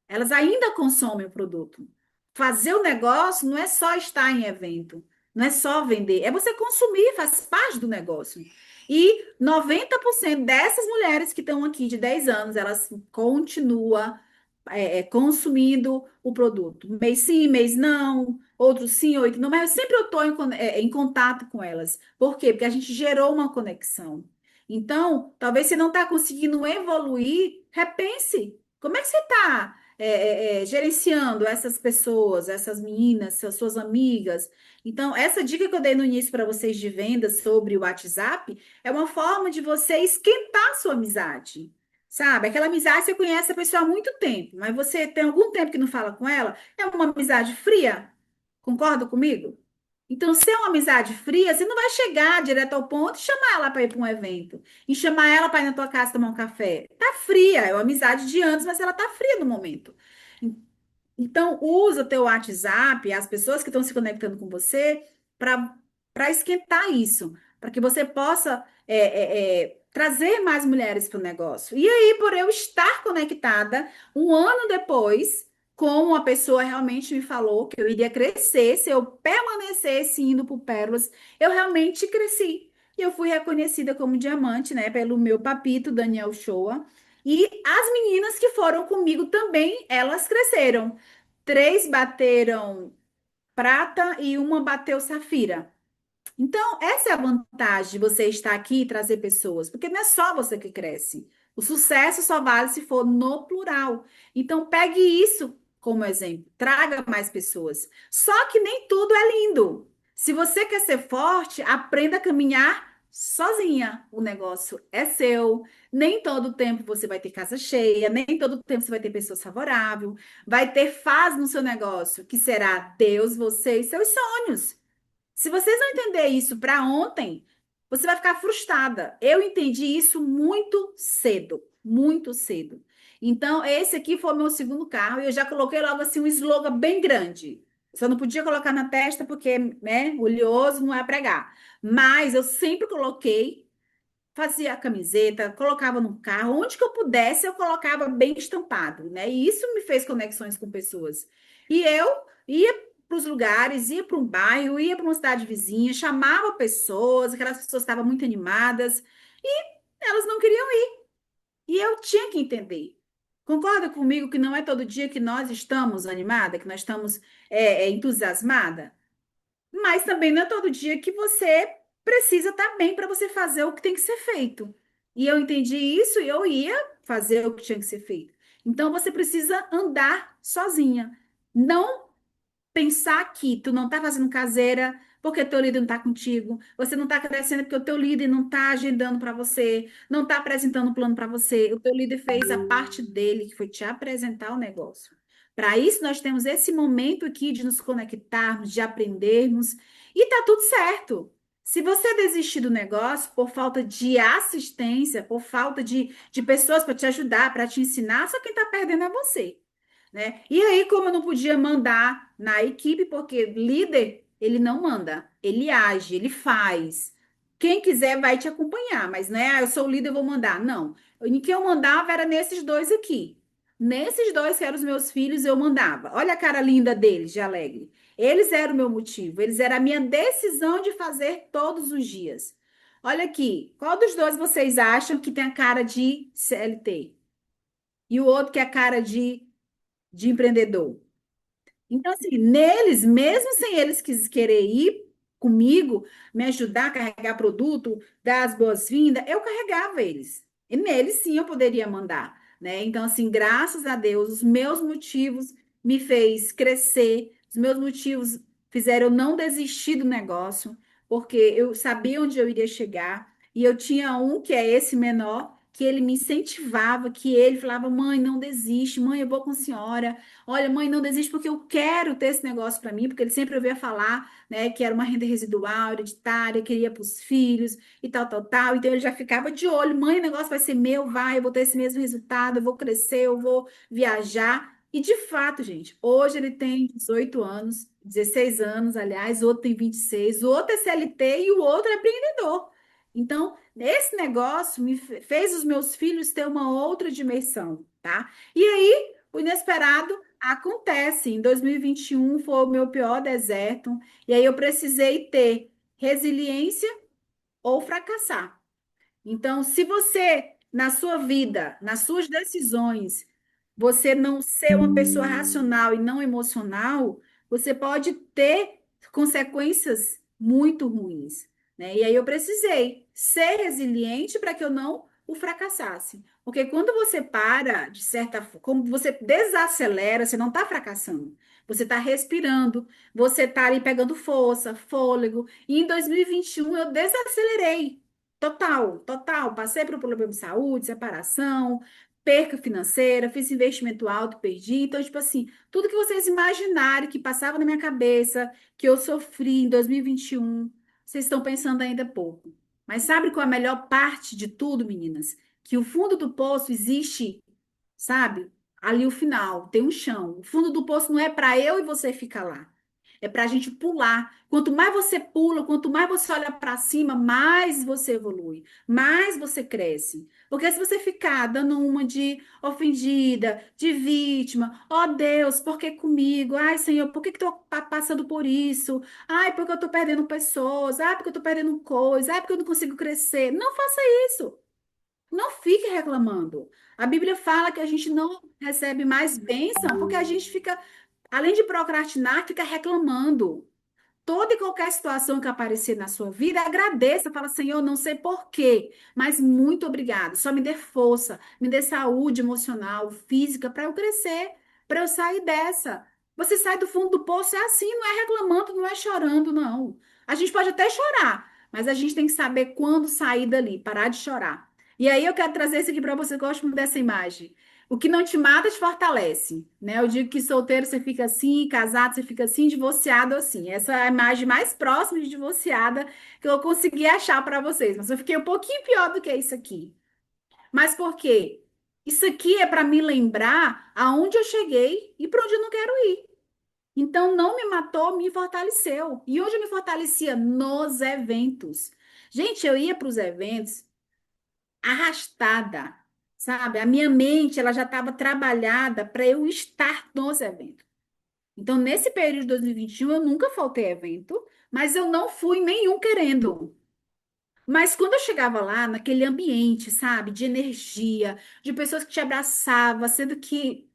elas ainda consomem o produto. Fazer o negócio não é só estar em evento, não é só vender, é você consumir, faz parte do negócio. E 90% dessas mulheres que estão aqui de 10 anos, elas continuam consumindo o produto. Mês sim, mês não, outros sim, outros não, mas sempre eu estou em contato com elas. Por quê? Porque a gente gerou uma conexão. Então, talvez você não está conseguindo evoluir, repense. Como é que você está gerenciando essas pessoas, essas meninas, suas amigas? Então, essa dica que eu dei no início para vocês de venda sobre o WhatsApp é uma forma de você esquentar a sua amizade. Sabe? Aquela amizade você conhece a pessoa há muito tempo, mas você tem algum tempo que não fala com ela, é uma amizade fria? Concorda comigo? Então, se é uma amizade fria, você não vai chegar direto ao ponto e chamar ela para ir para um evento, e chamar ela para ir na tua casa tomar um café. Tá fria, é uma amizade de anos, mas ela tá fria no momento. Então, usa o teu WhatsApp, as pessoas que estão se conectando com você, para esquentar isso, para que você possa trazer mais mulheres para o negócio. E aí, por eu estar conectada, um ano depois, como uma pessoa realmente me falou que eu iria crescer, se eu permanecesse indo para o Pérolas, eu realmente cresci. E eu fui reconhecida como diamante, né, pelo meu papito, Daniel Shoa. E as meninas que foram comigo também, elas cresceram. Três bateram prata e uma bateu safira. Então, essa é a vantagem de você estar aqui e trazer pessoas, porque não é só você que cresce. O sucesso só vale se for no plural. Então, pegue isso como exemplo, traga mais pessoas. Só que nem tudo é lindo. Se você quer ser forte, aprenda a caminhar sozinha. O negócio é seu. Nem todo tempo você vai ter casa cheia, nem todo tempo você vai ter pessoas favoráveis. Vai ter fase no seu negócio que será Deus, você e seus sonhos. Se vocês não entenderem isso para ontem, você vai ficar frustrada. Eu entendi isso muito cedo, muito cedo. Então, esse aqui foi o meu segundo carro e eu já coloquei logo assim um slogan bem grande. Só não podia colocar na testa porque, né, oleoso não é pregar. Mas eu sempre coloquei, fazia a camiseta, colocava no carro, onde que eu pudesse, eu colocava bem estampado, né? E isso me fez conexões com pessoas. E eu ia para os lugares, ia para um bairro, ia para uma cidade vizinha, chamava pessoas, aquelas pessoas estavam muito animadas e elas não queriam ir. E eu tinha que entender. Concorda comigo que não é todo dia que nós estamos animada, que nós estamos entusiasmada? Mas também não é todo dia que você precisa estar bem para você fazer o que tem que ser feito. E eu entendi isso e eu ia fazer o que tinha que ser feito. Então você precisa andar sozinha. Não pensar que tu não tá fazendo caseira porque teu líder não está contigo. Você não está crescendo porque o teu líder não está agendando para você, não está apresentando um plano para você. O teu líder fez a parte dele, que foi te apresentar o negócio. Para isso, nós temos esse momento aqui de nos conectarmos, de aprendermos, e tá tudo certo. Se você desistir do negócio por falta de assistência, por falta de pessoas para te ajudar, para te ensinar, só quem está perdendo é você, né? E aí, como eu não podia mandar na equipe, porque líder, ele não manda, ele age, ele faz. Quem quiser vai te acompanhar, mas né, eu sou o líder, eu vou mandar. Não. Em que eu mandava era nesses dois aqui. Nesses dois que eram os meus filhos, eu mandava. Olha a cara linda deles, de alegre. Eles eram o meu motivo, eles eram a minha decisão de fazer todos os dias. Olha aqui, qual dos dois vocês acham que tem a cara de CLT? E o outro que é a cara de empreendedor? Então, assim, neles, mesmo sem eles querer ir comigo, me ajudar a carregar produto, dar as boas-vindas, eu carregava eles. E neles, sim, eu poderia mandar, né? Então, assim, graças a Deus, os meus motivos me fez crescer, os meus motivos fizeram eu não desistir do negócio, porque eu sabia onde eu iria chegar, e eu tinha um, que é esse menor, que ele me incentivava, que ele falava, mãe, não desiste, mãe, eu vou com a senhora. Olha, mãe, não desiste porque eu quero ter esse negócio para mim, porque ele sempre ouvia falar, né, que era uma renda residual, hereditária, queria para os filhos e tal, tal, tal. Então ele já ficava de olho, mãe, o negócio vai ser meu, vai, eu vou ter esse mesmo resultado, eu vou crescer, eu vou viajar. E de fato, gente, hoje ele tem 18 anos, 16 anos, aliás, o outro tem 26, o outro é CLT e o outro é empreendedor. Então, esse negócio me fez os meus filhos ter uma outra dimensão, tá? E aí, o inesperado acontece. Em 2021 foi o meu pior deserto, e aí eu precisei ter resiliência ou fracassar. Então, se você, na sua vida, nas suas decisões, você não ser uma pessoa racional e não emocional, você pode ter consequências muito ruins, né? E aí eu precisei ser resiliente para que eu não o fracassasse. Porque quando você para, de certa forma, como você desacelera, você não está fracassando. Você está respirando, você está ali pegando força, fôlego. E em 2021 eu desacelerei. Total, total. Passei por um problema de saúde, separação, perca financeira, fiz investimento alto, perdi. Então, tipo assim, tudo que vocês imaginarem que passava na minha cabeça, que eu sofri em 2021, vocês estão pensando ainda pouco. Mas sabe qual é a melhor parte de tudo, meninas? Que o fundo do poço existe, sabe? Ali o final, tem um chão. O fundo do poço não é para eu e você ficar lá. É para a gente pular. Quanto mais você pula, quanto mais você olha para cima, mais você evolui, mais você cresce. Porque se você ficar dando uma de ofendida, de vítima, ó Deus, por que comigo? Ai, Senhor, por que que estou passando por isso? Ai, porque eu estou perdendo pessoas? Ai, porque eu estou perdendo coisa? Ai, porque eu não consigo crescer? Não faça isso. Não fique reclamando. A Bíblia fala que a gente não recebe mais bênção porque a gente fica, além de procrastinar, fica reclamando. Toda e qualquer situação que aparecer na sua vida, agradeça, fala, Senhor, não sei por quê, mas muito obrigado. Só me dê força, me dê saúde emocional, física, para eu crescer, para eu sair dessa. Você sai do fundo do poço, é assim, não é reclamando, não é chorando, não. A gente pode até chorar, mas a gente tem que saber quando sair dali, parar de chorar. E aí eu quero trazer isso aqui para você, gosto muito dessa imagem. O que não te mata te fortalece, né? Eu digo que solteiro você fica assim, casado você fica assim, divorciado assim. Essa é a imagem mais próxima de divorciada que eu consegui achar para vocês. Mas eu fiquei um pouquinho pior do que isso aqui. Mas por quê? Isso aqui é para me lembrar aonde eu cheguei e para onde eu não quero ir. Então não me matou, me fortaleceu. E onde eu me fortalecia? Nos eventos. Gente, eu ia para os eventos arrastada, sabe? A minha mente, ela já estava trabalhada para eu estar nos eventos. Então, nesse período de 2021, eu nunca faltei evento, mas eu não fui em nenhum querendo. Mas quando eu chegava lá, naquele ambiente, sabe, de energia, de pessoas que te abraçavam, sendo que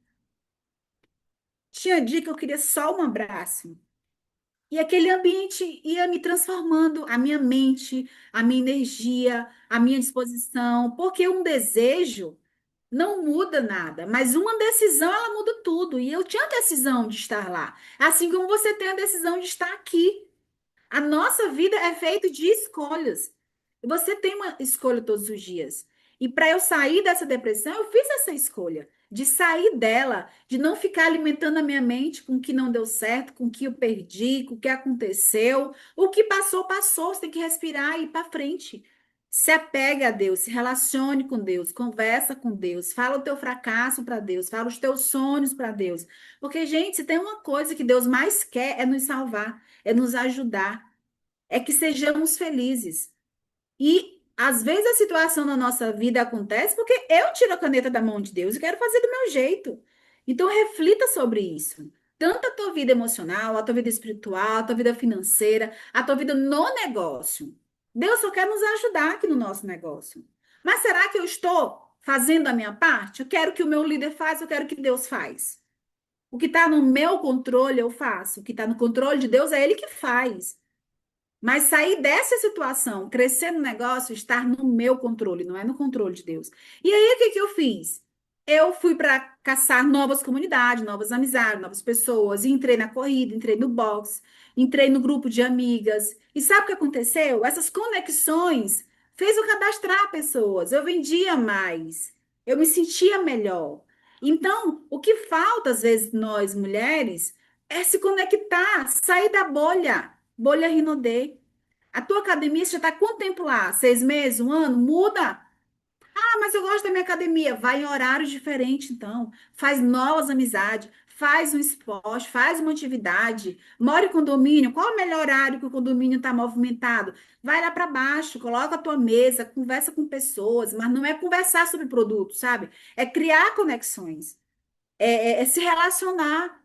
tinha dia que eu queria só um abraço. E aquele ambiente ia me transformando, a minha mente, a minha energia, a minha disposição, porque um desejo não muda nada, mas uma decisão ela muda tudo. E eu tinha a decisão de estar lá, assim como você tem a decisão de estar aqui. A nossa vida é feita de escolhas. Você tem uma escolha todos os dias. E para eu sair dessa depressão, eu fiz essa escolha de sair dela, de não ficar alimentando a minha mente com o que não deu certo, com o que eu perdi, com o que aconteceu. O que passou, passou. Você tem que respirar e ir para frente. Se apegue a Deus, se relacione com Deus, conversa com Deus, fala o teu fracasso para Deus, fala os teus sonhos para Deus. Porque, gente, se tem uma coisa que Deus mais quer é nos salvar, é nos ajudar, é que sejamos felizes. E às vezes a situação na nossa vida acontece porque eu tiro a caneta da mão de Deus e quero fazer do meu jeito. Então reflita sobre isso. Tanto a tua vida emocional, a tua vida espiritual, a tua vida financeira, a tua vida no negócio. Deus só quer nos ajudar aqui no nosso negócio. Mas será que eu estou fazendo a minha parte? Eu quero que o meu líder faça, eu quero que Deus faz. O que está no meu controle, eu faço. O que está no controle de Deus é Ele que faz. Mas sair dessa situação, crescer no negócio, estar no meu controle, não é no controle de Deus. E aí, o que que eu fiz? Eu fui para caçar novas comunidades, novas amizades, novas pessoas. E entrei na corrida, entrei no boxe, entrei no grupo de amigas. E sabe o que aconteceu? Essas conexões fez eu cadastrar pessoas. Eu vendia mais. Eu me sentia melhor. Então, o que falta, às vezes, nós mulheres, é se conectar, sair da bolha. Bolha Rinodê. A tua academia, você já está quanto tempo lá? 6 meses, um ano? Muda. Ah, mas eu gosto da minha academia. Vai em horário diferente, então. Faz novas amizades, faz um esporte, faz uma atividade. Mora em condomínio. Qual é o melhor horário que o condomínio está movimentado? Vai lá para baixo, coloca a tua mesa, conversa com pessoas, mas não é conversar sobre produto, sabe? É criar conexões, é se relacionar.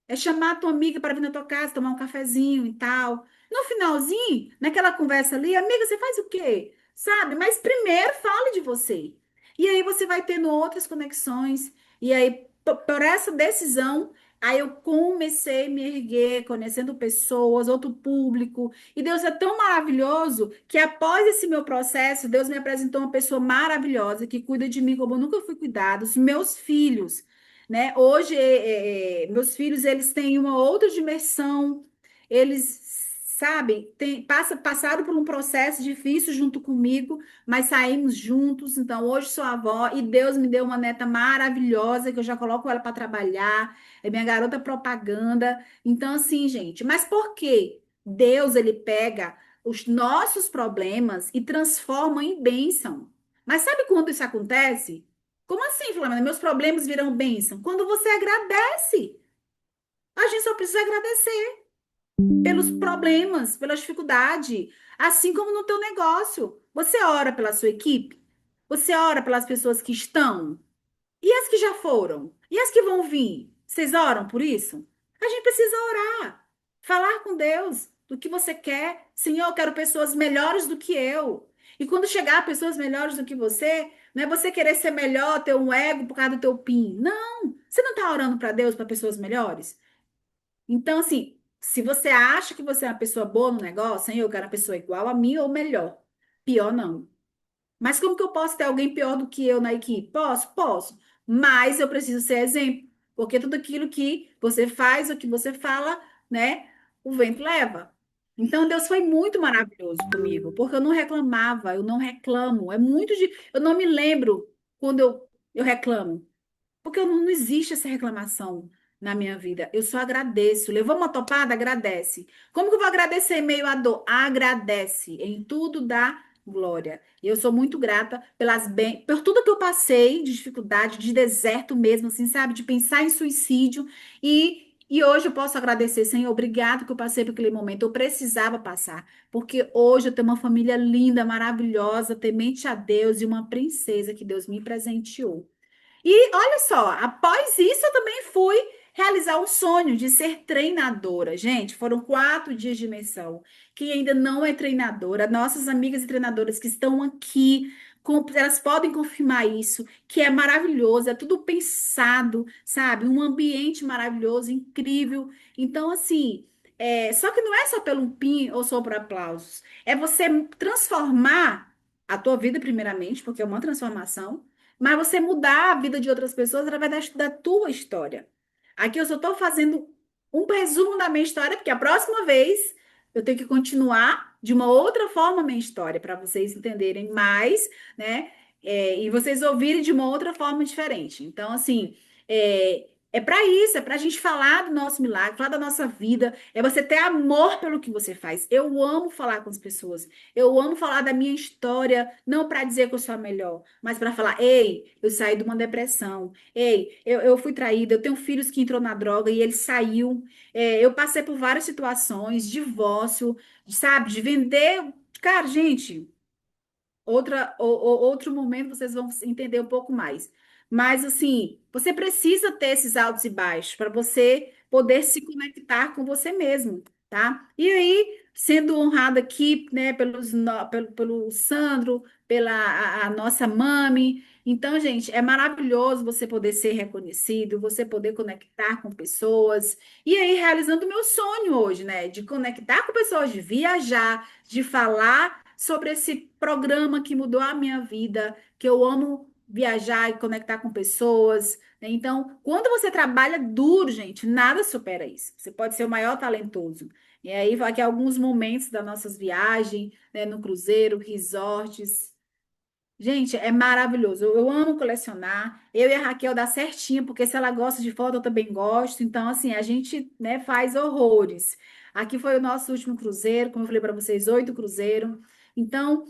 É chamar a tua amiga para vir na tua casa, tomar um cafezinho e tal. No finalzinho, naquela conversa ali, amiga, você faz o quê? Sabe? Mas primeiro fale de você. E aí você vai tendo outras conexões. E aí, por essa decisão, aí eu comecei a me erguer, conhecendo pessoas, outro público. E Deus é tão maravilhoso que após esse meu processo, Deus me apresentou uma pessoa maravilhosa que cuida de mim como eu nunca fui cuidada, os meus filhos, né? Hoje, meus filhos, eles têm uma outra dimensão, eles, sabe, passaram por um processo difícil junto comigo, mas saímos juntos, então hoje sou avó e Deus me deu uma neta maravilhosa, que eu já coloco ela para trabalhar, é minha garota propaganda, então assim, gente, mas por quê? Deus, ele pega os nossos problemas e transforma em bênção. Mas sabe quando isso acontece? Como assim, Flamengo? Meus problemas virão bênção? Quando você agradece. A gente só precisa agradecer pelos problemas, pela dificuldade, assim como no teu negócio. Você ora pela sua equipe? Você ora pelas pessoas que estão? E as que já foram? E as que vão vir? Vocês oram por isso? A gente precisa orar, falar com Deus do que você quer. Senhor, eu quero pessoas melhores do que eu. E quando chegar pessoas melhores do que você, não é você querer ser melhor, ter um ego por causa do teu PIN. Não, você não está orando para Deus para pessoas melhores? Então, assim, se você acha que você é uma pessoa boa no negócio, Senhor, eu quero uma pessoa igual a mim ou melhor. Pior não. Mas como que eu posso ter alguém pior do que eu na equipe? Posso? Posso. Mas eu preciso ser exemplo. Porque tudo aquilo que você faz, o que você fala, né? O vento leva. Então, Deus foi muito maravilhoso comigo, porque eu não reclamava, eu não reclamo. É muito de. Eu não me lembro quando eu reclamo. Porque não existe essa reclamação na minha vida. Eu só agradeço. Levou uma topada? Agradece. Como que eu vou agradecer em meio à dor? Agradece. Em tudo dá glória. E eu sou muito grata por tudo que eu passei de dificuldade, de deserto mesmo, assim, sabe? De pensar em suicídio. E hoje eu posso agradecer, Senhor, obrigado que eu passei por aquele momento. Eu precisava passar. Porque hoje eu tenho uma família linda, maravilhosa, temente a Deus e uma princesa que Deus me presenteou. E olha só, após isso eu também fui realizar um sonho de ser treinadora. Gente, foram 4 dias de imersão. Quem ainda não é treinadora, nossas amigas e treinadoras que estão aqui, elas podem confirmar isso, que é maravilhoso, é tudo pensado, sabe? Um ambiente maravilhoso, incrível. Então, assim, só que não é só pelo PIN ou só por aplausos. É você transformar a tua vida, primeiramente, porque é uma transformação, mas você mudar a vida de outras pessoas através da tua história. Aqui eu só estou fazendo um resumo da minha história, porque a próxima vez eu tenho que continuar de uma outra forma a minha história, para vocês entenderem mais, né? E vocês ouvirem de uma outra forma diferente. Então, assim, é para isso, é para a gente falar do nosso milagre, falar da nossa vida, é você ter amor pelo que você faz. Eu amo falar com as pessoas, eu amo falar da minha história, não para dizer que eu sou a melhor, mas para falar, ei, eu saí de uma depressão, ei, eu fui traída, eu tenho filhos que entrou na droga e ele saiu, eu passei por várias situações, divórcio, sabe, de vender. Cara, gente, outro momento vocês vão entender um pouco mais. Mas, assim, você precisa ter esses altos e baixos para você poder se conectar com você mesmo, tá? E aí, sendo honrada aqui, né, pelo Sandro, pela a nossa mami. Então, gente, é maravilhoso você poder ser reconhecido, você poder conectar com pessoas. E aí, realizando o meu sonho hoje, né, de conectar com pessoas, de viajar, de falar sobre esse programa que mudou a minha vida, que eu amo viajar e conectar com pessoas, né? Então, quando você trabalha duro, gente, nada supera isso. Você pode ser o maior talentoso. E aí, vai aqui alguns momentos das nossas viagens, né, no cruzeiro, resorts. Gente, é maravilhoso. Eu amo colecionar. Eu e a Raquel dá certinho, porque se ela gosta de foto, eu também gosto. Então, assim, a gente, né, faz horrores. Aqui foi o nosso último cruzeiro, como eu falei para vocês, 8 cruzeiros. Então,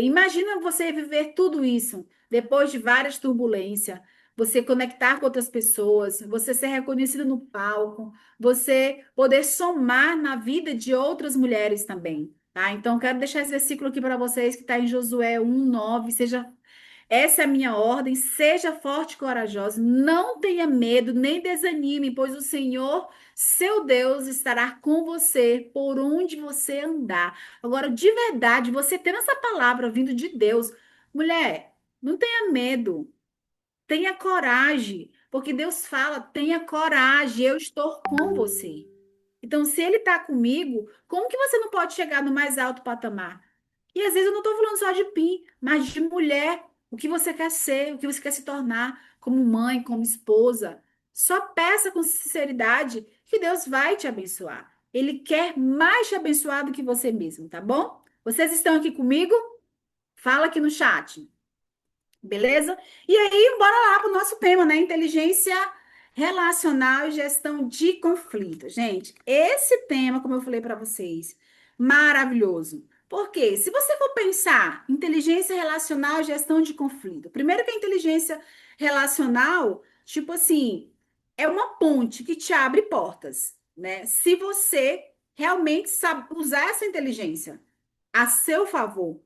imagina você viver tudo isso depois de várias turbulências, você conectar com outras pessoas, você ser reconhecido no palco, você poder somar na vida de outras mulheres também. Tá? Então, quero deixar esse versículo aqui para vocês, que está em Josué 1:9. Essa é a minha ordem, seja forte e corajosa, não tenha medo, nem desanime, pois o Senhor, seu Deus, estará com você por onde você andar. Agora, de verdade, você tendo essa palavra vindo de Deus, mulher, não tenha medo, tenha coragem, porque Deus fala, tenha coragem, eu estou com você. Então, se ele está comigo, como que você não pode chegar no mais alto patamar? E às vezes eu não estou falando só de PIN, mas de mulher, o que você quer ser, o que você quer se tornar, como mãe, como esposa. Só peça com sinceridade que Deus vai te abençoar. Ele quer mais te abençoar do que você mesmo, tá bom? Vocês estão aqui comigo? Fala aqui no chat. Beleza? E aí, bora lá para o nosso tema, né? Inteligência relacional e gestão de conflito. Gente, esse tema, como eu falei para vocês, maravilhoso. Porque se você for pensar inteligência relacional e gestão de conflito, primeiro que a inteligência relacional, tipo assim, é uma ponte que te abre portas, né? Se você realmente sabe usar essa inteligência a seu favor.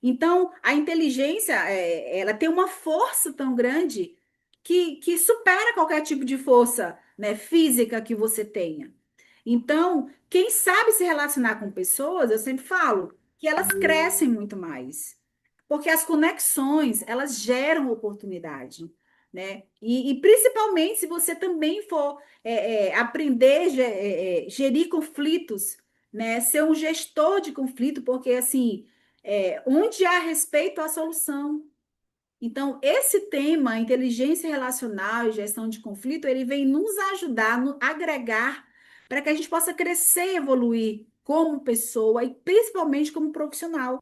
Então, a inteligência, ela tem uma força tão grande que supera qualquer tipo de força, né, física que você tenha. Então, quem sabe se relacionar com pessoas, eu sempre falo que elas crescem muito mais, porque as conexões, elas geram oportunidade, né? E principalmente se você também for aprender gerir conflitos, né? Ser um gestor de conflito, porque assim onde há respeito à solução. Então, esse tema, inteligência relacional e gestão de conflito, ele vem nos ajudar, nos agregar, para que a gente possa crescer e evoluir como pessoa e principalmente como profissional.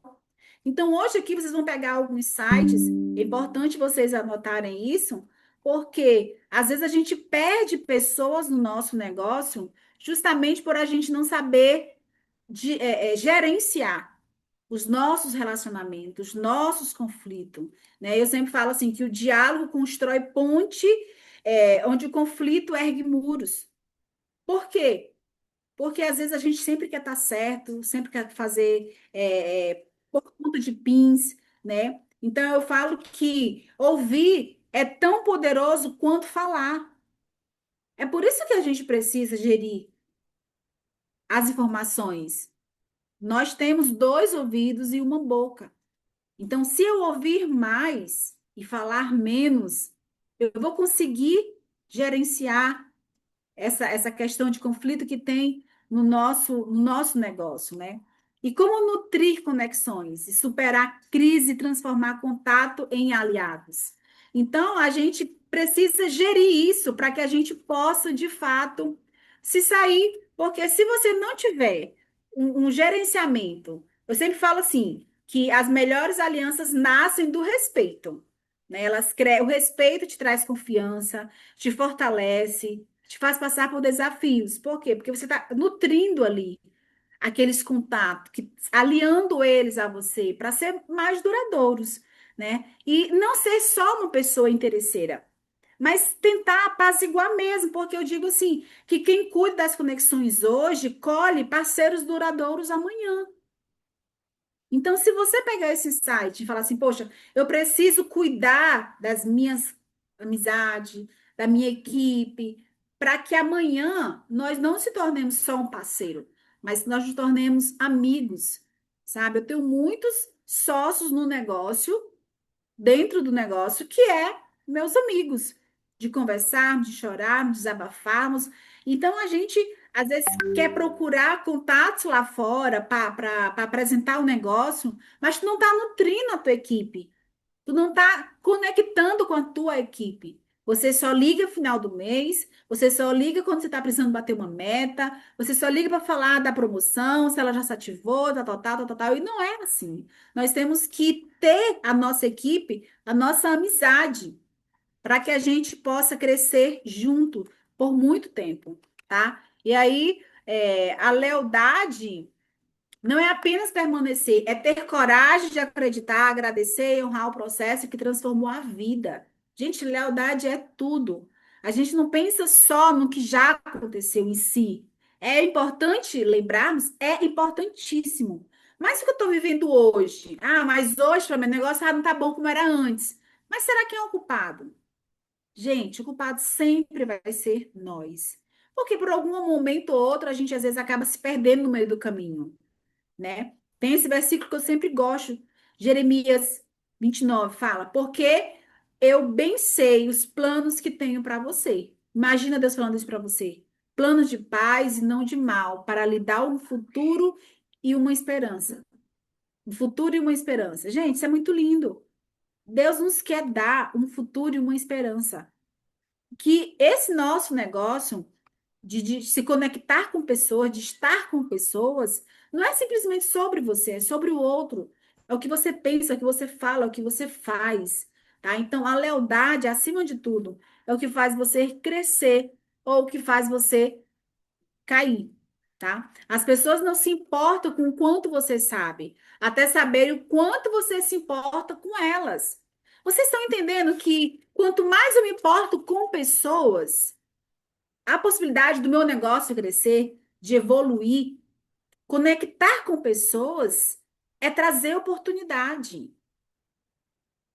Então, hoje aqui vocês vão pegar alguns sites, é importante vocês anotarem isso, porque às vezes a gente perde pessoas no nosso negócio justamente por a gente não saber gerenciar os nossos relacionamentos, os nossos conflitos, né? Eu sempre falo assim que o diálogo constrói ponte, onde o conflito ergue muros. Por quê? Porque às vezes a gente sempre quer estar certo, sempre quer fazer por conta de pins, né? Então eu falo que ouvir é tão poderoso quanto falar. É por isso que a gente precisa gerir as informações. Nós temos 2 ouvidos e uma boca. Então, se eu ouvir mais e falar menos, eu vou conseguir gerenciar essa questão de conflito que tem no nosso negócio, né? E como nutrir conexões e superar crise e transformar contato em aliados. Então, a gente precisa gerir isso para que a gente possa, de fato, se sair, porque se você não tiver um gerenciamento. Eu sempre falo assim, que as melhores alianças nascem do respeito, né? O respeito te traz confiança, te fortalece, te faz passar por desafios. Por quê? Porque você está nutrindo ali aqueles contatos, aliando eles a você para ser mais duradouros, né? E não ser só uma pessoa interesseira, mas tentar apaziguar mesmo, porque eu digo assim, que quem cuida das conexões hoje, colhe parceiros duradouros amanhã. Então, se você pegar esse site e falar assim, poxa, eu preciso cuidar das minhas amizades, da minha equipe, para que amanhã nós não se tornemos só um parceiro, mas nós nos tornemos amigos, sabe? Eu tenho muitos sócios no negócio, dentro do negócio, que é meus amigos, de conversarmos, de chorarmos, desabafarmos. Então, a gente, às vezes, quer procurar contatos lá fora para apresentar o negócio, mas tu não está nutrindo a tua equipe, tu não está conectando com a tua equipe. Você só liga no final do mês, você só liga quando você está precisando bater uma meta, você só liga para falar da promoção, se ela já se ativou, tal, tal, tal, tal, tal, tal. E não é assim. Nós temos que ter a nossa equipe, a nossa amizade, para que a gente possa crescer junto por muito tempo, tá? E aí, a lealdade. Não é apenas permanecer, é ter coragem de acreditar, agradecer e honrar o processo que transformou a vida. Gente, lealdade é tudo. A gente não pensa só no que já aconteceu em si. É importante lembrarmos, é importantíssimo. Mas o que eu estou vivendo hoje? Ah, mas hoje para mim o negócio não está bom como era antes. Mas será que é o culpado? Gente, o culpado sempre vai ser nós. Porque por algum momento ou outro a gente às vezes acaba se perdendo no meio do caminho, né? Tem esse versículo que eu sempre gosto, Jeremias 29 fala, porque eu bem sei os planos que tenho para você. Imagina Deus falando isso para você. Planos de paz e não de mal, para lhe dar um futuro e uma esperança. Um futuro e uma esperança. Gente, isso é muito lindo. Deus nos quer dar um futuro e uma esperança. Que esse nosso negócio de se conectar com pessoas, de estar com pessoas, não é simplesmente sobre você, é sobre o outro. É o que você pensa, é o que você fala, é o que você faz, tá? Então, a lealdade, acima de tudo, é o que faz você crescer ou o que faz você cair, tá? As pessoas não se importam com o quanto você sabe, até saber o quanto você se importa com elas. Vocês estão entendendo que quanto mais eu me importo com pessoas, a possibilidade do meu negócio crescer, de evoluir, conectar com pessoas, é trazer oportunidade.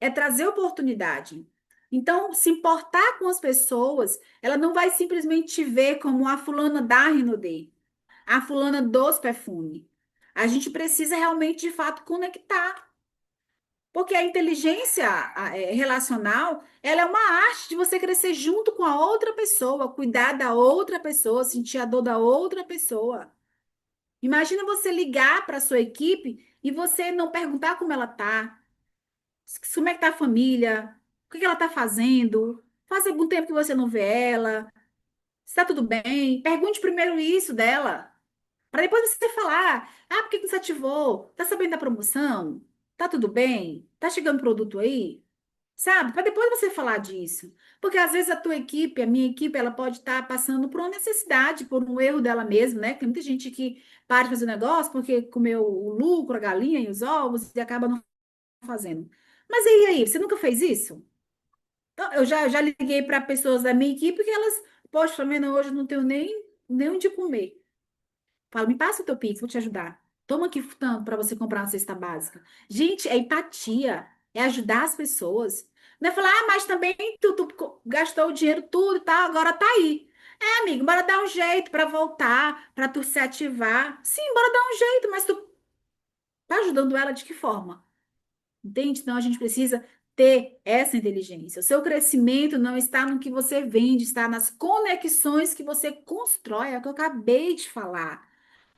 É trazer oportunidade. Então, se importar com as pessoas, ela não vai simplesmente te ver como a fulana da Rinodê, a fulana dos perfumes. A gente precisa realmente, de fato, conectar. Porque a inteligência relacional, ela é uma arte de você crescer junto com a outra pessoa, cuidar da outra pessoa, sentir a dor da outra pessoa. Imagina você ligar para a sua equipe e você não perguntar como ela tá, como é que tá a família, o que que ela tá fazendo, faz algum tempo que você não vê ela, se tá tudo bem. Pergunte primeiro isso dela, para depois você falar, ah, por que que você ativou? Tá sabendo da promoção? Tá tudo bem? Tá chegando produto aí? Sabe? Para depois você falar disso. Porque às vezes a tua equipe, a minha equipe, ela pode estar passando por uma necessidade, por um erro dela mesma, né? Tem muita gente que para de fazer o negócio porque comeu o lucro, a galinha e os ovos e acaba não fazendo. Mas e aí, você nunca fez isso? Então, eu já liguei para pessoas da minha equipe que elas, poxa, Flamengo, hoje eu não tenho nem onde comer. Fala, me passa o teu Pix, vou te ajudar. Toma aqui tanto para você comprar uma cesta básica. Gente, é empatia, é ajudar as pessoas. Não é falar, ah, mas também tu gastou o dinheiro tudo e tal, agora tá aí. É, amigo, bora dar um jeito para voltar, para tu se ativar. Sim, bora dar um jeito, mas tu tá ajudando ela de que forma? Entende? Então a gente precisa ter essa inteligência. O seu crescimento não está no que você vende, está nas conexões que você constrói. É o que eu acabei de falar.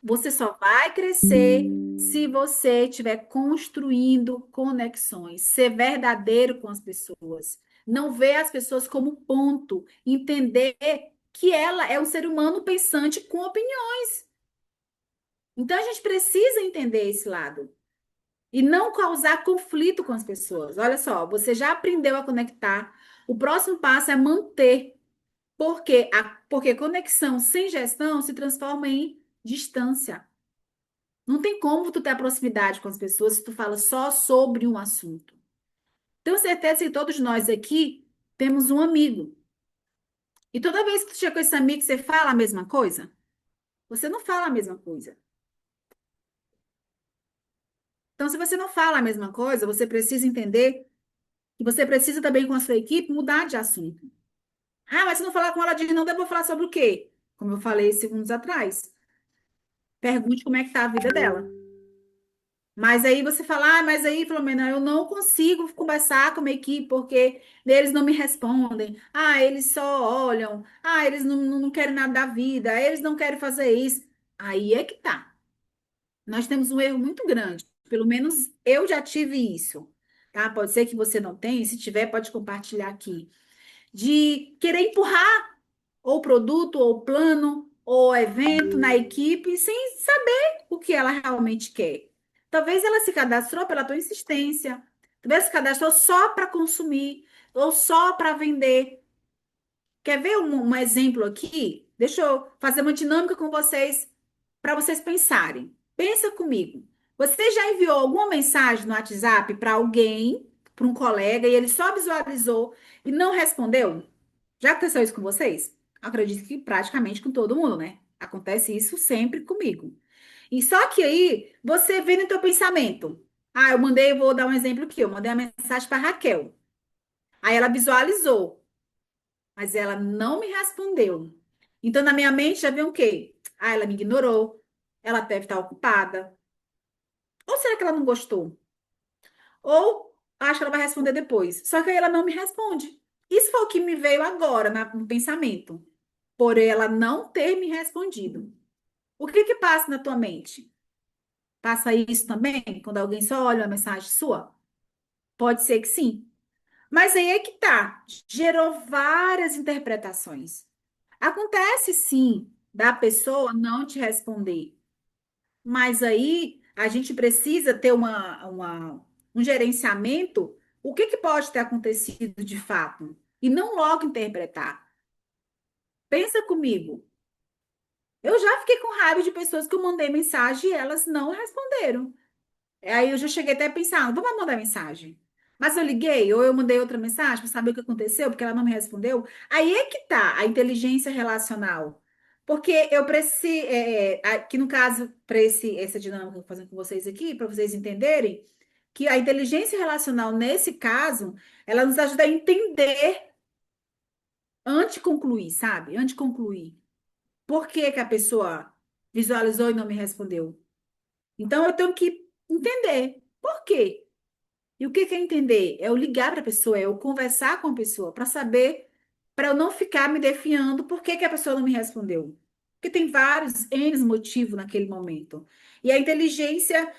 Você só vai crescer se você estiver construindo conexões, ser verdadeiro com as pessoas, não ver as pessoas como ponto, entender que ela é um ser humano pensante com opinião. Então, a gente precisa entender esse lado e não causar conflito com as pessoas. Olha só, você já aprendeu a conectar. O próximo passo é manter, porque conexão sem gestão se transforma em distância. Não tem como tu ter proximidade com as pessoas se tu fala só sobre um assunto. Tenho certeza que todos nós aqui temos um amigo. E toda vez que tu chega com esse amigo, você fala a mesma coisa? Você não fala a mesma coisa. Então, se você não fala a mesma coisa, você precisa entender que você precisa também com a sua equipe mudar de assunto. Ah, mas se não falar com ela de não, eu vou falar sobre o quê? Como eu falei segundos atrás. Pergunte como é que tá a vida dela. Mas aí você fala, mas aí, Filomena, eu não consigo conversar com a minha equipe porque eles não me respondem. Ah, eles só olham. Ah, eles não querem nada da vida. Eles não querem fazer isso. Aí é que tá. Nós temos um erro muito grande. Pelo menos eu já tive isso, tá? Pode ser que você não tenha. Se tiver, pode compartilhar aqui. De querer empurrar ou produto, ou plano, ou evento na equipe, sem saber o que ela realmente quer. Talvez ela se cadastrou pela tua insistência, talvez se cadastrou só para consumir, ou só para vender. Quer ver um exemplo aqui? Deixa eu fazer uma dinâmica com vocês, para vocês pensarem. Pensa comigo. Você já enviou alguma mensagem no WhatsApp para alguém, para um colega, e ele só visualizou e não respondeu? Já aconteceu isso com vocês? Acredito que praticamente com todo mundo, né? Acontece isso sempre comigo. E só que aí você vê no teu pensamento. Ah, eu vou dar um exemplo aqui. Eu mandei uma mensagem para Raquel. Aí ela visualizou, mas ela não me respondeu. Então na minha mente já veio o quê? Ah, ela me ignorou. Ela deve estar ocupada. Ou será que ela não gostou? Ou acho que ela vai responder depois. Só que aí ela não me responde. Isso foi o que me veio agora no pensamento, por ela não ter me respondido. O que que passa na tua mente? Passa isso também quando alguém só olha uma mensagem sua? Pode ser que sim. Mas aí é que tá. Gerou várias interpretações. Acontece sim da pessoa não te responder. Mas aí a gente precisa ter um gerenciamento. O que que pode ter acontecido de fato? E não logo interpretar. Pensa comigo. Eu já fiquei com raiva de pessoas que eu mandei mensagem e elas não responderam. Aí eu já cheguei até a pensar, não vou mandar mensagem. Mas eu liguei ou eu mandei outra mensagem para saber o que aconteceu, porque ela não me respondeu. Aí é que tá a inteligência relacional. Porque eu preciso, aqui no caso, para essa dinâmica que eu tô fazendo com vocês aqui, para vocês entenderem, que a inteligência relacional, nesse caso, ela nos ajuda a entender antes de concluir, sabe? Antes de concluir. Por que que a pessoa visualizou e não me respondeu? Então, eu tenho que entender por quê. E o que que é entender? É eu ligar para a pessoa, é eu conversar com a pessoa para saber, para eu não ficar me defiando por que que a pessoa não me respondeu. Porque tem vários N motivos naquele momento. E a inteligência,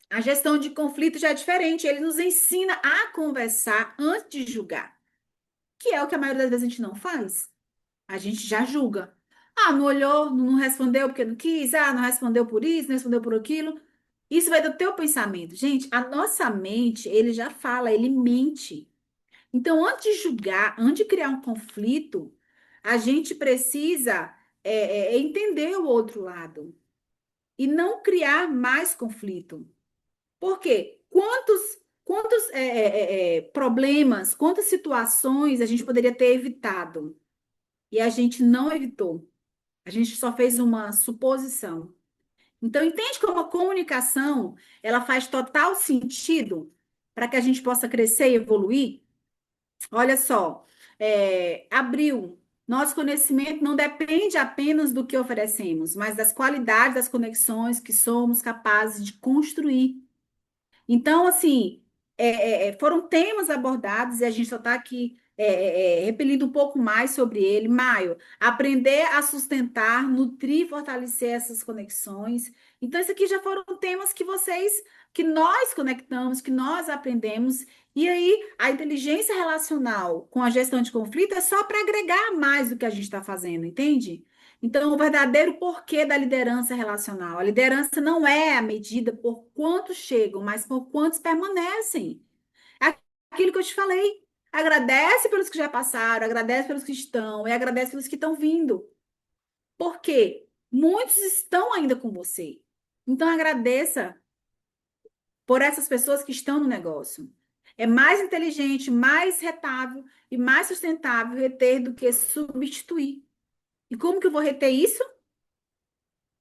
a gestão de conflito já é diferente. Ele nos ensina a conversar antes de julgar, que é o que a maioria das vezes a gente não faz. A gente já julga. Ah, não olhou, não respondeu porque não quis, ah, não respondeu por isso, não respondeu por aquilo. Isso vai do teu pensamento. Gente, a nossa mente, ele já fala, ele mente. Então, antes de julgar, antes de criar um conflito, a gente precisa entender o outro lado e não criar mais conflito. Por quê? Quantos problemas, quantas situações a gente poderia ter evitado e a gente não evitou? A gente só fez uma suposição. Então, entende como a comunicação ela faz total sentido para que a gente possa crescer e evoluir? Olha só, abriu. Nosso conhecimento não depende apenas do que oferecemos, mas das qualidades das conexões que somos capazes de construir. Então, assim, foram temas abordados e a gente só está aqui repelindo um pouco mais sobre ele. Maio, aprender a sustentar, nutrir e fortalecer essas conexões. Então, isso aqui já foram temas que nós conectamos, que nós aprendemos. E aí, a inteligência relacional com a gestão de conflito é só para agregar mais do que a gente está fazendo, entende? Então, o verdadeiro porquê da liderança relacional. A liderança não é a medida por quantos chegam, mas por quantos permanecem. É aquilo que eu te falei. Agradece pelos que já passaram, agradece pelos que estão e agradece pelos que estão vindo. Por quê? Muitos estão ainda com você. Então, agradeça por essas pessoas que estão no negócio. É mais inteligente, mais rentável e mais sustentável reter do que substituir. E como que eu vou reter isso?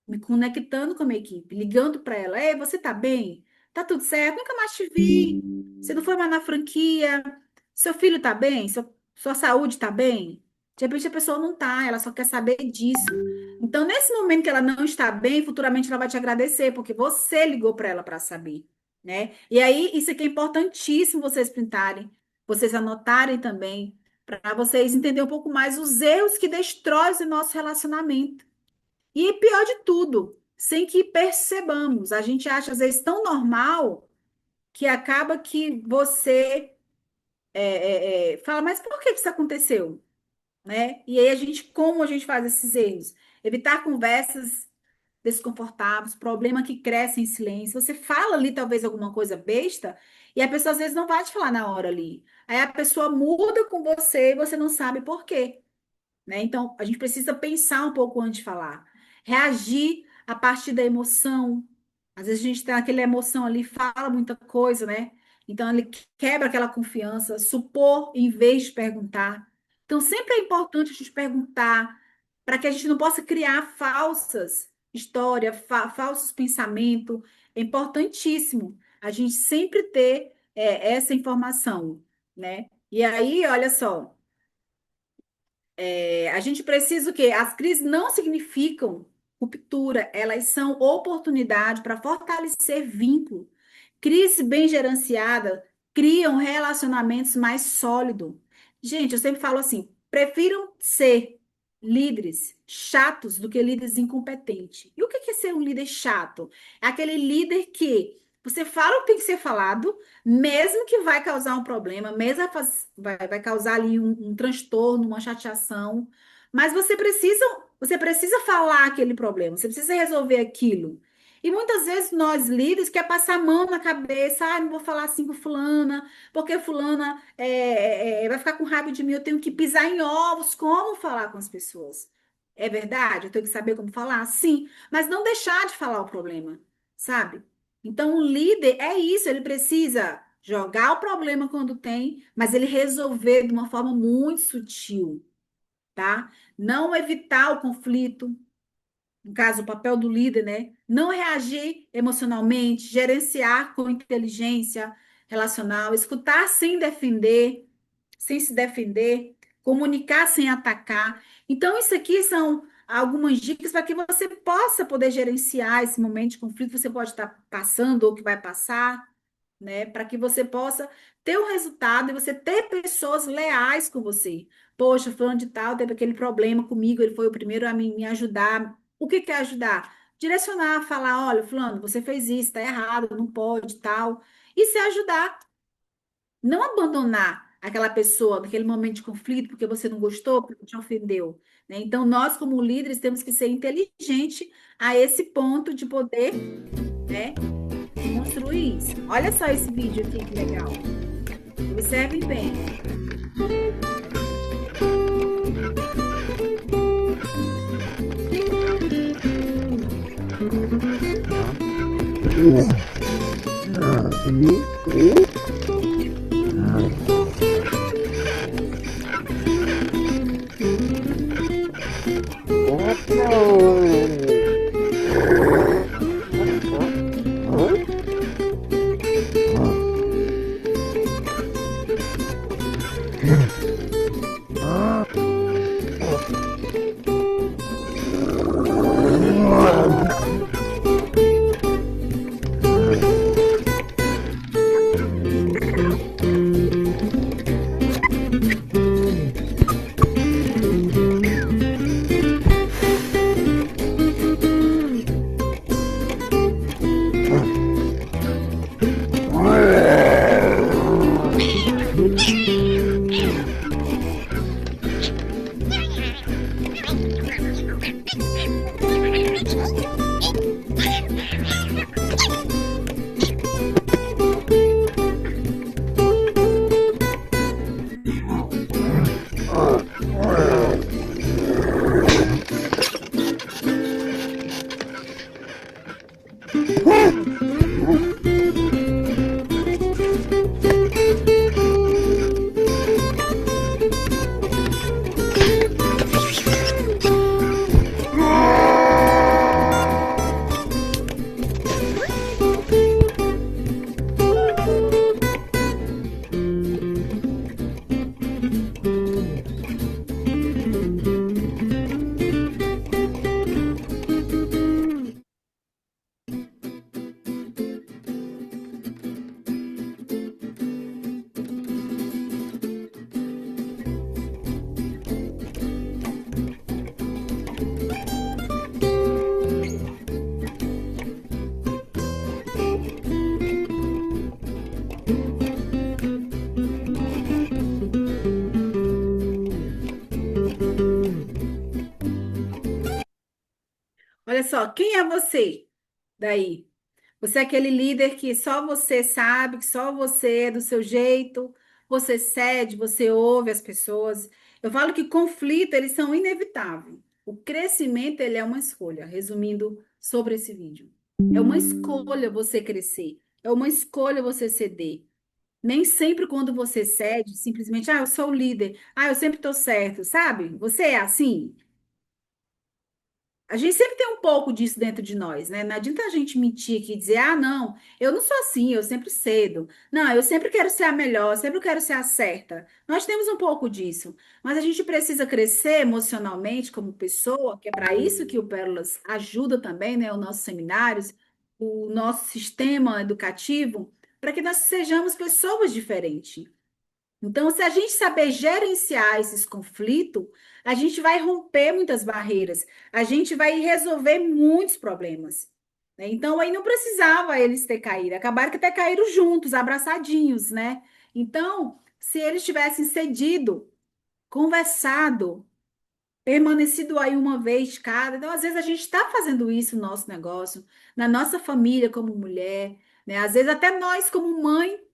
Me conectando com a minha equipe, ligando para ela. Ei, você tá bem? Tá tudo certo? Nunca mais te vi. Você não foi mais na franquia? Seu filho tá bem? Sua saúde tá bem? De repente a pessoa não tá, ela só quer saber disso. Então, nesse momento que ela não está bem, futuramente ela vai te agradecer, porque você ligou para ela para saber, né? E aí, isso aqui é importantíssimo vocês printarem, vocês anotarem também, para vocês entenderem um pouco mais os erros que destroem o nosso relacionamento. E pior de tudo, sem que percebamos, a gente acha às vezes tão normal que acaba que você fala, mas por que isso aconteceu? Né? E aí como a gente faz esses erros? Evitar conversas desconfortáveis, problema que cresce em silêncio. Você fala ali talvez alguma coisa besta e a pessoa às vezes não vai te falar na hora ali. Aí a pessoa muda com você e você não sabe por quê, né? Então, a gente precisa pensar um pouco antes de falar. Reagir a partir da emoção. Às vezes a gente tem aquela emoção ali, fala muita coisa, né? Então, ele quebra aquela confiança, supor em vez de perguntar. Então, sempre é importante a gente perguntar, para que a gente não possa criar falsas histórias, falsos pensamentos. É importantíssimo a gente sempre ter essa informação, né? E aí, olha só. A gente precisa o quê? As crises não significam ruptura, elas são oportunidade para fortalecer vínculo. Crise bem gerenciada criam relacionamentos mais sólidos. Gente, eu sempre falo assim: prefiram ser líderes chatos do que líderes incompetentes. E o que é ser um líder chato? É aquele líder que você fala o que tem que ser falado, mesmo que vai causar um problema, mesmo vai causar ali um transtorno, uma chateação, mas você precisa falar aquele problema, você precisa resolver aquilo. E muitas vezes nós líderes quer passar a mão na cabeça, não vou falar assim com fulana, porque fulana vai ficar com raiva de mim, eu tenho que pisar em ovos, como falar com as pessoas. É verdade? Eu tenho que saber como falar? Sim, mas não deixar de falar o problema, sabe? Então, o líder é isso, ele precisa jogar o problema quando tem, mas ele resolver de uma forma muito sutil, tá? Não evitar o conflito, no caso, o papel do líder, né? Não reagir emocionalmente, gerenciar com inteligência relacional, escutar sem se defender, comunicar sem atacar. Então, isso aqui são algumas dicas para que você possa poder gerenciar esse momento de conflito, você pode estar passando ou que vai passar, né? Para que você possa ter um resultado e você ter pessoas leais com você. Poxa, fulano de tal teve aquele problema comigo, ele foi o primeiro a me ajudar. O que que é ajudar? Direcionar, falar, olha, fulano, você fez isso, está errado, não pode, tal. E se ajudar, não abandonar aquela pessoa naquele momento de conflito porque você não gostou, porque te ofendeu, né? Então, nós, como líderes, temos que ser inteligentes a esse ponto de poder, né, construir isso. Olha só esse vídeo aqui, que legal. Observem bem. só, quem é você daí? Você é aquele líder que só você sabe, que só você é do seu jeito, você cede, você ouve as pessoas. Eu falo que conflito, eles são inevitáveis. O crescimento, ele é uma escolha, resumindo sobre esse vídeo. É uma escolha você crescer, é uma escolha você ceder. Nem sempre quando você cede, simplesmente, eu sou o líder, eu sempre estou certo, sabe? Você é assim? A gente sempre tem um pouco disso dentro de nós, né? Não adianta a gente mentir aqui e dizer, não, eu não sou assim, eu sempre cedo. Não, eu sempre quero ser a melhor, eu sempre quero ser a certa. Nós temos um pouco disso, mas a gente precisa crescer emocionalmente como pessoa, que é para isso que o Pérolas ajuda também, né? Os nossos seminários, o nosso sistema educativo, para que nós sejamos pessoas diferentes. Então, se a gente saber gerenciar esses conflitos, a gente vai romper muitas barreiras, a gente vai resolver muitos problemas, né? Então, aí não precisava eles ter caído, acabaram que até caíram juntos, abraçadinhos, né? Então, se eles tivessem cedido, conversado, permanecido aí uma vez cada, então, às vezes a gente está fazendo isso no nosso negócio, na nossa família como mulher, né? Às vezes até nós como mãe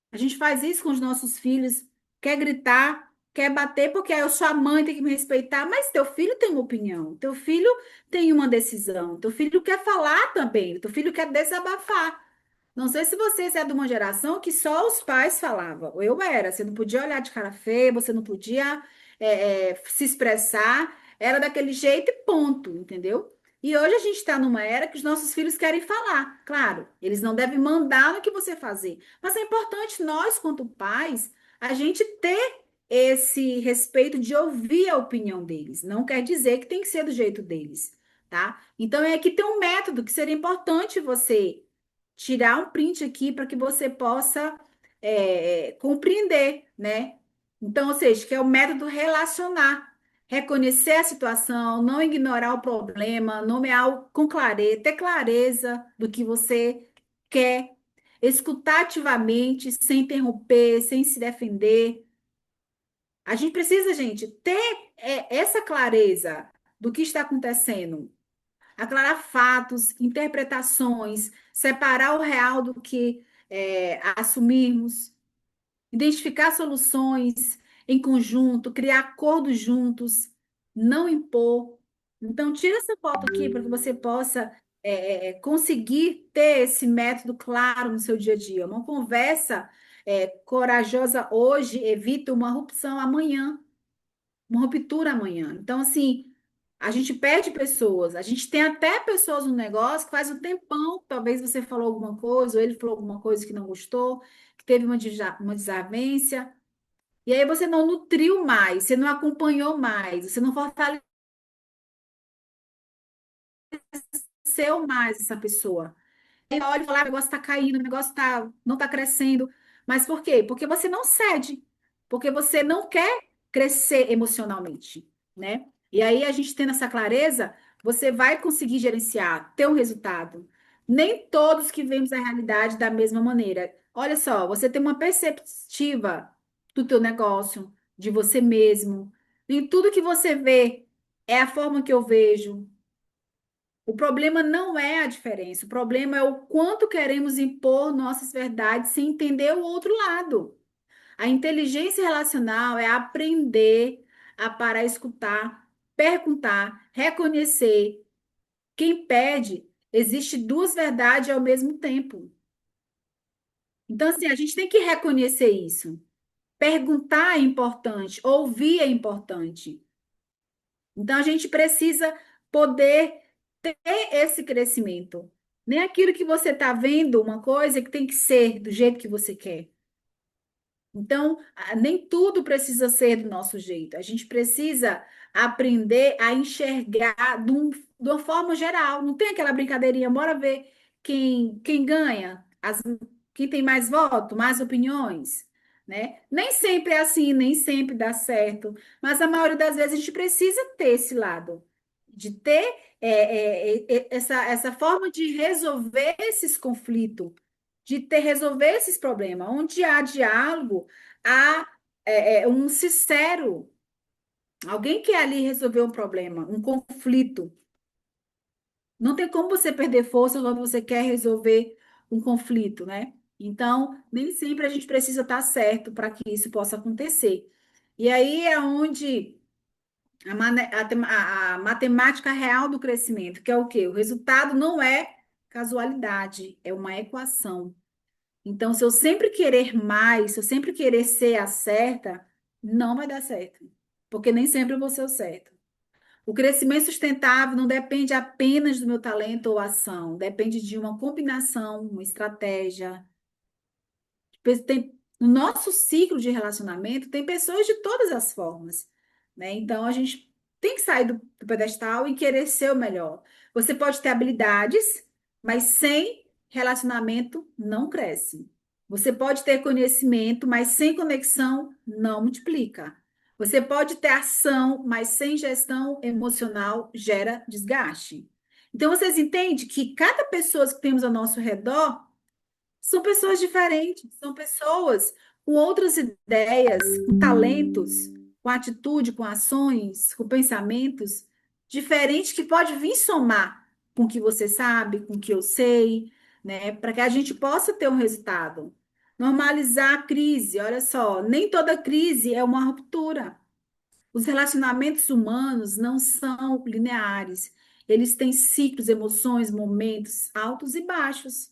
a gente faz isso com os nossos filhos, quer gritar, quer bater, porque eu sou a mãe, tem que me respeitar, mas teu filho tem uma opinião, teu filho tem uma decisão, teu filho quer falar também, teu filho quer desabafar. Não sei se você é de uma geração que só os pais falavam. Eu era, você não podia olhar de cara feia, você não podia se expressar, era daquele jeito e ponto, entendeu? E hoje a gente está numa era que os nossos filhos querem falar. Claro, eles não devem mandar no que você fazer, mas é importante nós, quanto pais, a gente ter esse respeito de ouvir a opinião deles. Não quer dizer que tem que ser do jeito deles, tá? Então é que tem um método que seria importante você tirar um print aqui para que você possa compreender, né? Então, ou seja, que é o método relacionar, reconhecer a situação, não ignorar o problema, nomear com clareza, ter clareza do que você quer, escutar ativamente, sem interromper, sem se defender. A gente precisa, gente, ter essa clareza do que está acontecendo, aclarar fatos, interpretações, separar o real do que assumirmos, identificar soluções em conjunto, criar acordos juntos, não impor. Então, tira essa foto aqui para que você possa conseguir ter esse método claro no seu dia a dia. Uma conversa corajosa hoje evita uma rupção amanhã, uma ruptura amanhã. Então, assim, a gente perde pessoas, a gente tem até pessoas no negócio que faz um tempão, talvez você falou alguma coisa, ou ele falou alguma coisa que não gostou, que teve uma desavença, e aí você não nutriu mais, você não acompanhou mais, você não fortaleceu mais essa pessoa. Aí olha e fala, o negócio está caindo, o negócio não está crescendo. Mas por quê? Porque você não cede, porque você não quer crescer emocionalmente, né? E aí a gente tendo essa clareza, você vai conseguir gerenciar, ter um resultado. Nem todos que vemos a realidade da mesma maneira. Olha só, você tem uma perspectiva do teu negócio, de você mesmo, em tudo que você vê é a forma que eu vejo, o problema não é a diferença, o problema é o quanto queremos impor nossas verdades sem entender o outro lado. A inteligência relacional é aprender a parar, escutar, perguntar, reconhecer. Quem pede, existe duas verdades ao mesmo tempo. Então, assim, a gente tem que reconhecer isso. Perguntar é importante, ouvir é importante. Então, a gente precisa poder ter esse crescimento. Nem aquilo que você está vendo, uma coisa que tem que ser do jeito que você quer. Então, nem tudo precisa ser do nosso jeito. A gente precisa aprender a enxergar de uma forma geral. Não tem aquela brincadeirinha, bora ver quem ganha, quem tem mais voto, mais opiniões, né? Nem sempre é assim, nem sempre dá certo, mas a maioria das vezes a gente precisa ter esse lado, de ter essa forma de resolver esses conflitos, de resolver esses problemas. Onde há diálogo, há um sincero, alguém que ali resolveu um problema, um conflito. Não tem como você perder força quando você quer resolver um conflito, né? Então, nem sempre a gente precisa estar certo para que isso possa acontecer. E aí é onde a matemática real do crescimento, que é o quê? O resultado não é casualidade, é uma equação. Então, se eu sempre querer mais, se eu sempre querer ser a certa, não vai dar certo, porque nem sempre eu vou ser o certo. O crescimento sustentável não depende apenas do meu talento ou ação, depende de uma combinação, uma estratégia. No nosso ciclo de relacionamento, tem pessoas de todas as formas, né? Então, a gente tem que sair do pedestal e querer ser o melhor. Você pode ter habilidades, mas sem relacionamento não cresce. Você pode ter conhecimento, mas sem conexão não multiplica. Você pode ter ação, mas sem gestão emocional gera desgaste. Então, vocês entendem que cada pessoa que temos ao nosso redor são pessoas diferentes, são pessoas com outras ideias, com talentos, com atitude, com ações, com pensamentos diferentes que pode vir somar com o que você sabe, com o que eu sei, né? Para que a gente possa ter um resultado. Normalizar a crise, olha só, nem toda crise é uma ruptura. Os relacionamentos humanos não são lineares. Eles têm ciclos, emoções, momentos altos e baixos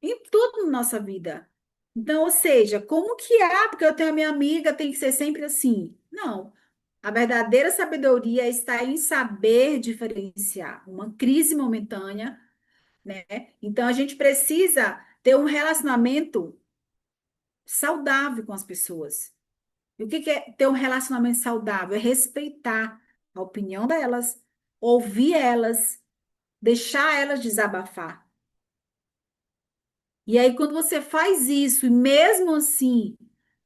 em tudo na nossa vida. Então, ou seja, como que porque eu tenho a minha amiga, tem que ser sempre assim? Não. A verdadeira sabedoria está em saber diferenciar uma crise momentânea, né? Então, a gente precisa ter um relacionamento saudável com as pessoas. E o que que é ter um relacionamento saudável? É respeitar a opinião delas, ouvir elas, deixar elas desabafar. E aí, quando você faz isso, e mesmo assim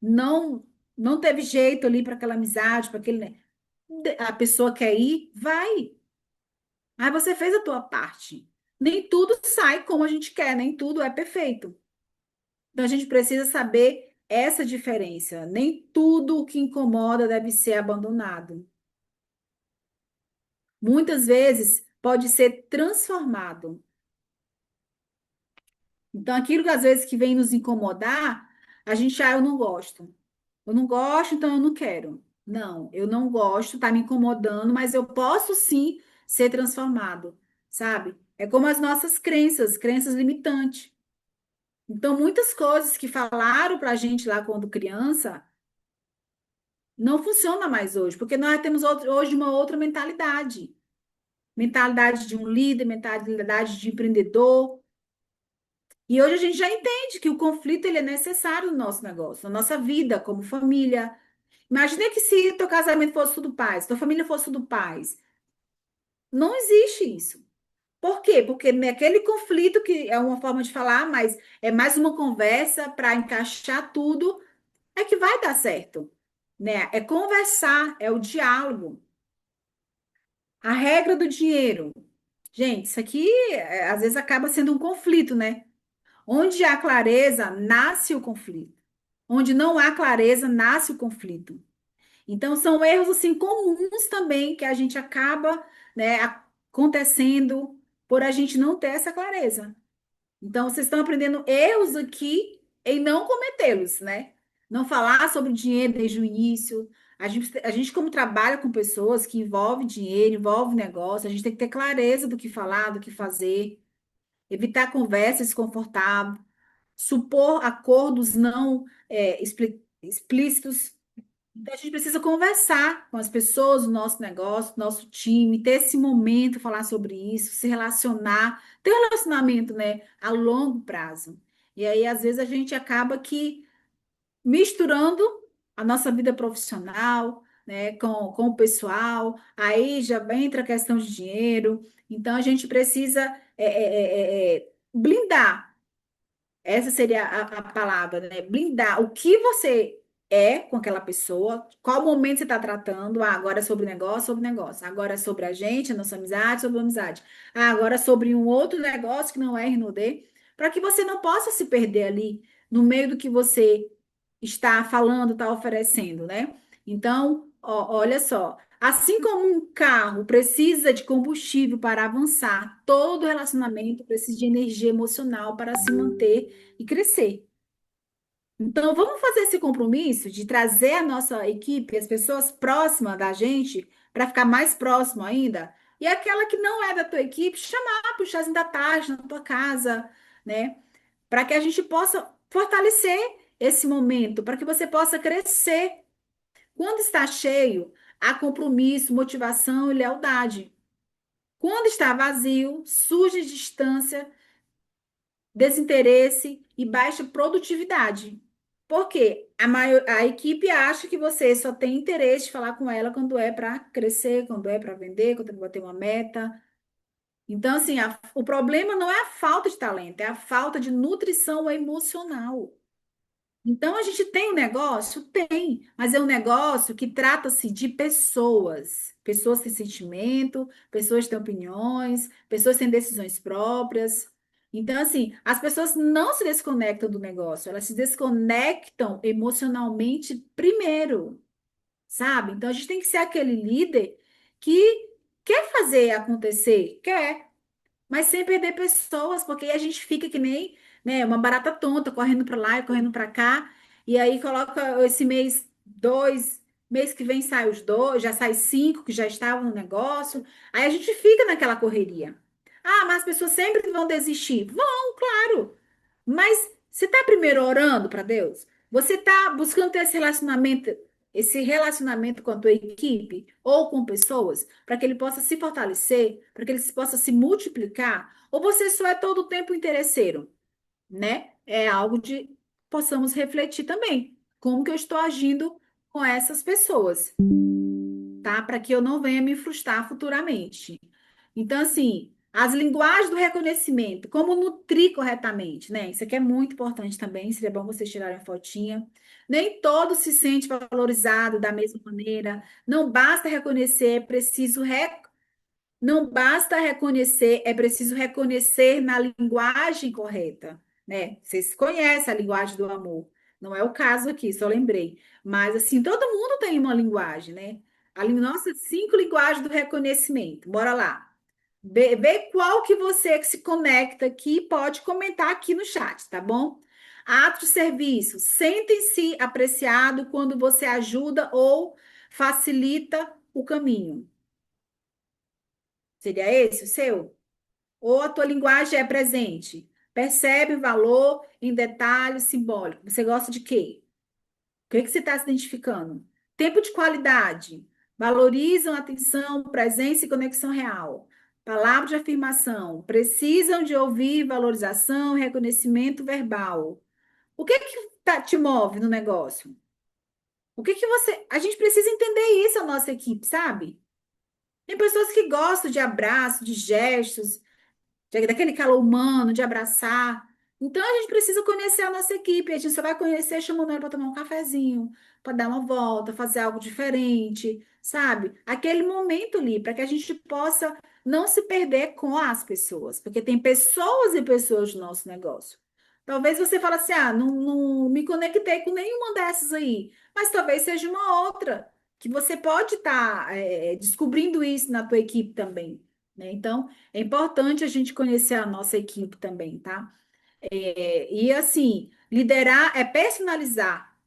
não não teve jeito ali para aquela amizade, para aquele, né? A pessoa quer ir, vai. Aí você fez a tua parte. Nem tudo sai como a gente quer, nem tudo é perfeito. Então a gente precisa saber essa diferença. Nem tudo o que incomoda deve ser abandonado. Muitas vezes pode ser transformado. Então aquilo que às vezes que vem nos incomodar, a gente, eu não gosto. Eu não gosto, então eu não quero. Não, eu não gosto, tá me incomodando, mas eu posso sim ser transformado, sabe? É como as nossas crenças, crenças limitantes. Então, muitas coisas que falaram pra gente lá quando criança não funciona mais hoje, porque nós temos hoje uma outra mentalidade. Mentalidade de um líder, mentalidade de empreendedor. E hoje a gente já entende que o conflito ele é necessário no nosso negócio, na nossa vida, como família. Imagina que se teu casamento fosse tudo paz, tua família fosse tudo paz. Não existe isso. Por quê? Porque naquele conflito, que é uma forma de falar, mas é mais uma conversa para encaixar tudo, é que vai dar certo, né? É conversar, é o diálogo. A regra do dinheiro. Gente, isso aqui às vezes acaba sendo um conflito, né? Onde há clareza, nasce o conflito. Onde não há clareza, nasce o conflito. Então, são erros assim comuns também que a gente acaba, né, acontecendo por a gente não ter essa clareza. Então, vocês estão aprendendo erros aqui em não cometê-los, né? Não falar sobre dinheiro desde o início. A gente, como trabalha com pessoas que envolve dinheiro, envolve negócio, a gente tem que ter clareza do que falar, do que fazer, evitar conversas desconfortáveis, supor acordos não explícitos. Então, a gente precisa conversar com as pessoas do nosso negócio, do nosso time, ter esse momento, falar sobre isso, se relacionar, ter um relacionamento, né, a longo prazo. E aí, às vezes, a gente acaba que misturando a nossa vida profissional, né, com o pessoal, aí já entra a questão de dinheiro. Então, a gente precisa blindar, essa seria a palavra, né? Blindar o que você é com aquela pessoa, qual momento você está tratando. Ah, agora é sobre negócio, sobre negócio. Agora é sobre a gente, a nossa amizade, sobre a amizade. Ah, agora é sobre um outro negócio que não é R&D, para que você não possa se perder ali no meio do que você está falando, está oferecendo, né? Então, olha só, Assim como um carro precisa de combustível para avançar, todo relacionamento precisa de energia emocional para se manter e crescer. Então, vamos fazer esse compromisso de trazer a nossa equipe, as pessoas próximas da gente, para ficar mais próximo ainda. E aquela que não é da tua equipe, chamar para o chazinho da tarde na tua casa, né? Para que a gente possa fortalecer esse momento, para que você possa crescer. Quando está cheio, há compromisso, motivação e lealdade. Quando está vazio, surge distância, desinteresse e baixa produtividade. Por quê? A equipe acha que você só tem interesse de falar com ela quando é para crescer, quando é para vender, quando é para bater uma meta. Então, assim, o problema não é a falta de talento, é a falta de nutrição emocional. Então, a gente tem um negócio? Tem, mas é um negócio que trata-se de pessoas. Pessoas têm sentimento, pessoas têm opiniões, pessoas têm decisões próprias. Então, assim, as pessoas não se desconectam do negócio, elas se desconectam emocionalmente primeiro, sabe? Então, a gente tem que ser aquele líder que quer fazer acontecer, quer, mas sem perder pessoas, porque aí a gente fica que nem, né, uma barata tonta, correndo para lá e correndo para cá, e aí coloca esse mês dois, mês que vem sai os dois, já sai cinco que já estavam no negócio, aí a gente fica naquela correria. Ah, mas as pessoas sempre vão desistir. Vão, claro. Mas você está primeiro orando para Deus? Você está buscando ter esse relacionamento com a tua equipe ou com pessoas, para que ele possa se fortalecer, para que ele possa se multiplicar? Ou você só é todo o tempo interesseiro, né? É algo de possamos refletir também. Como que eu estou agindo com essas pessoas, tá? Para que eu não venha me frustrar futuramente. Então, assim, as linguagens do reconhecimento, como nutrir corretamente, né? Isso aqui é muito importante também, seria bom vocês tirarem a fotinha. Nem todo se sente valorizado da mesma maneira. Não basta reconhecer, é preciso não basta reconhecer, é preciso reconhecer na linguagem correta, né? Vocês conhecem a linguagem do amor. Não é o caso aqui, só lembrei. Mas, assim, todo mundo tem uma linguagem, né? Nossa, 5 linguagens do reconhecimento. Bora lá. Vê qual que você que se conecta aqui pode comentar aqui no chat, tá bom? Ato de serviço. Sentem-se apreciado quando você ajuda ou facilita o caminho. Seria esse o seu? Ou a tua linguagem é presente? Percebe o valor em detalhes simbólicos. Você gosta de quê? O que que você está se identificando? Tempo de qualidade. Valorizam atenção, presença e conexão real. Palavra de afirmação. Precisam de ouvir valorização, reconhecimento verbal. O que que te move no negócio? O que que você... A gente precisa entender isso, a nossa equipe, sabe? Tem pessoas que gostam de abraço, de gestos, daquele calor humano, de abraçar. Então a gente precisa conhecer a nossa equipe. A gente só vai conhecer chamando ela para tomar um cafezinho, para dar uma volta, fazer algo diferente, sabe? Aquele momento ali, para que a gente possa não se perder com as pessoas, porque tem pessoas e pessoas no nosso negócio. Talvez você fale assim: ah, não me conectei com nenhuma dessas aí, mas talvez seja uma outra, que você pode estar descobrindo isso na tua equipe também, né? Então, é importante a gente conhecer a nossa equipe também, tá? E assim, liderar é personalizar.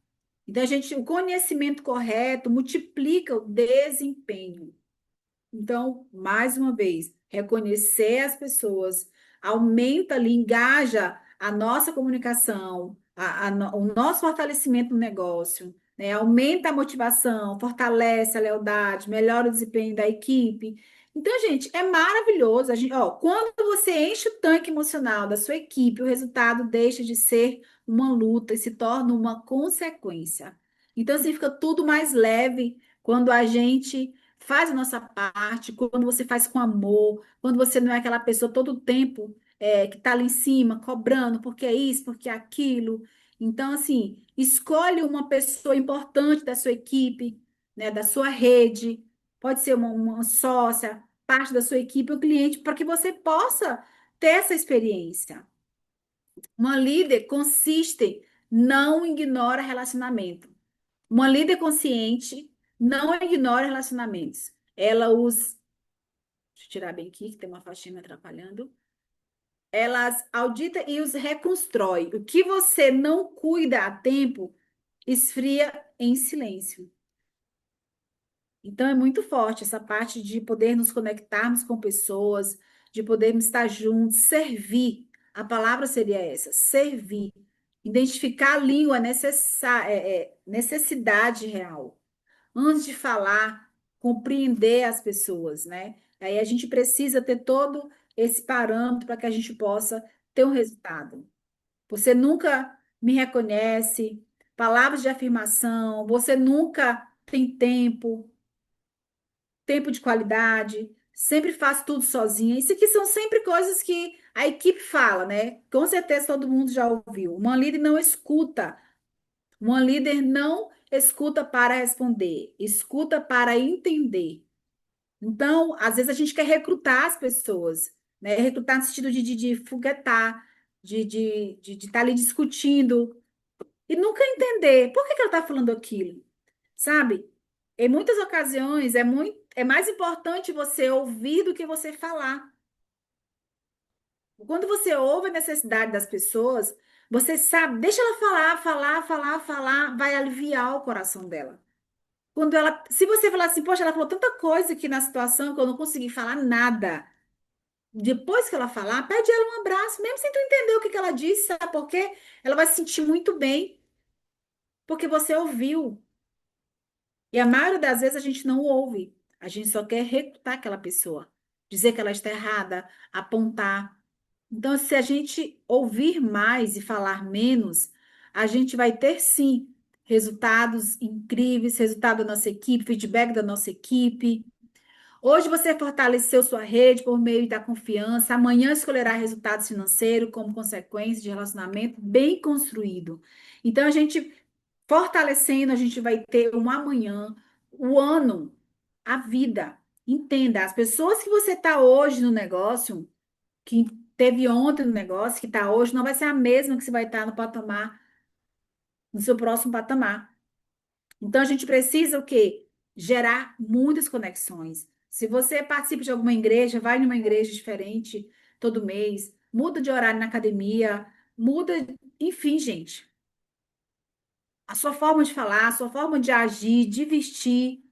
Então, o conhecimento correto multiplica o desempenho. Então, mais uma vez, reconhecer as pessoas aumenta ali, engaja a nossa comunicação, o nosso fortalecimento no negócio, né? Aumenta a motivação, fortalece a lealdade, melhora o desempenho da equipe. Então, gente, é maravilhoso. Quando você enche o tanque emocional da sua equipe, o resultado deixa de ser uma luta e se torna uma consequência. Então, assim, fica tudo mais leve quando a gente faz a nossa parte, quando você faz com amor, quando você não é aquela pessoa todo o tempo que está ali em cima, cobrando, porque é isso, porque é aquilo. Então, assim, escolhe uma pessoa importante da sua equipe, né, da sua rede, pode ser uma sócia, parte da sua equipe, um cliente, para que você possa ter essa experiência. Uma líder consiste, não ignora relacionamento. Uma líder consciente não ignora relacionamentos. Ela os. Deixa eu tirar bem aqui, que tem uma faixinha me atrapalhando. Elas audita e os reconstrói. O que você não cuida a tempo, esfria em silêncio. Então é muito forte essa parte de poder nos conectarmos com pessoas, de podermos estar juntos, servir. A palavra seria essa, servir. Identificar a língua, necessidade real. Antes de falar, compreender as pessoas, né? Aí a gente precisa ter todo esse parâmetro para que a gente possa ter um resultado. Você nunca me reconhece, palavras de afirmação, você nunca tem tempo de qualidade, sempre faz tudo sozinha. Isso aqui são sempre coisas que a equipe fala, né? Com certeza todo mundo já ouviu. Uma líder não escuta, uma líder não escuta para responder, escuta para entender. Então, às vezes a gente quer recrutar as pessoas, né? Recrutar no sentido de foguetar, de estar ali discutindo e nunca entender por que que ela está falando aquilo, sabe? Em muitas ocasiões é mais importante você ouvir do que você falar. Quando você ouve a necessidade das pessoas, você sabe, deixa ela falar, vai aliviar o coração dela. Quando ela, se você falar assim, poxa, ela falou tanta coisa aqui na situação que eu não consegui falar nada. Depois que ela falar, pede ela um abraço, mesmo sem tu entender o que que ela disse, sabe por quê? Ela vai se sentir muito bem, porque você ouviu. E a maioria das vezes a gente não ouve. A gente só quer refutar aquela pessoa, dizer que ela está errada, apontar. Então, se a gente ouvir mais e falar menos, a gente vai ter sim resultados incríveis, resultado da nossa equipe, feedback da nossa equipe. Hoje você fortaleceu sua rede por meio da confiança, amanhã escolherá resultados financeiros como consequência de relacionamento bem construído. Então, a gente fortalecendo, a gente vai ter um amanhã, o ano, a vida. Entenda, as pessoas que você está hoje no negócio, que teve ontem no negócio, que está hoje, não vai ser a mesma que você vai estar no patamar, no seu próximo patamar. Então, a gente precisa o quê? Gerar muitas conexões. Se você participa de alguma igreja, vai numa igreja diferente todo mês, muda de horário na academia, muda, enfim, gente. A sua forma de falar, a sua forma de agir, de vestir,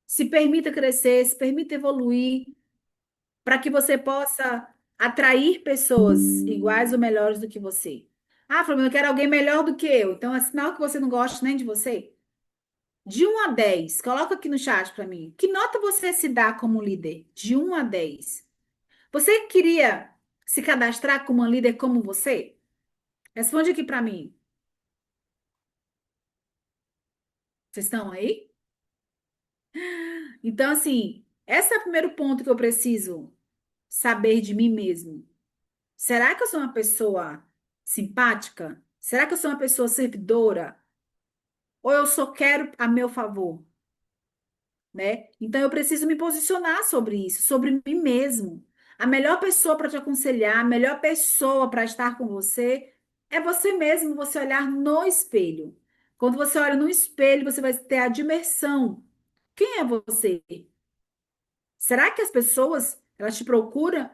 se permita crescer, se permita evoluir, para que você possa atrair pessoas iguais ou melhores do que você. Ah, Flamengo, eu quero alguém melhor do que eu. Então é sinal que você não gosta nem de você. De 1 a 10, coloca aqui no chat para mim. Que nota você se dá como líder? De 1 a 10. Você queria se cadastrar como uma líder como você? Responde aqui para mim. Vocês estão aí? Então, assim, esse é o primeiro ponto que eu preciso saber de mim mesmo. Será que eu sou uma pessoa simpática? Será que eu sou uma pessoa servidora? Ou eu só quero a meu favor, né? Então eu preciso me posicionar sobre isso, sobre mim mesmo. A melhor pessoa para te aconselhar, a melhor pessoa para estar com você é você mesmo, você olhar no espelho. Quando você olha no espelho, você vai ter a dimensão. Quem é você? Será que as pessoas, elas te procuram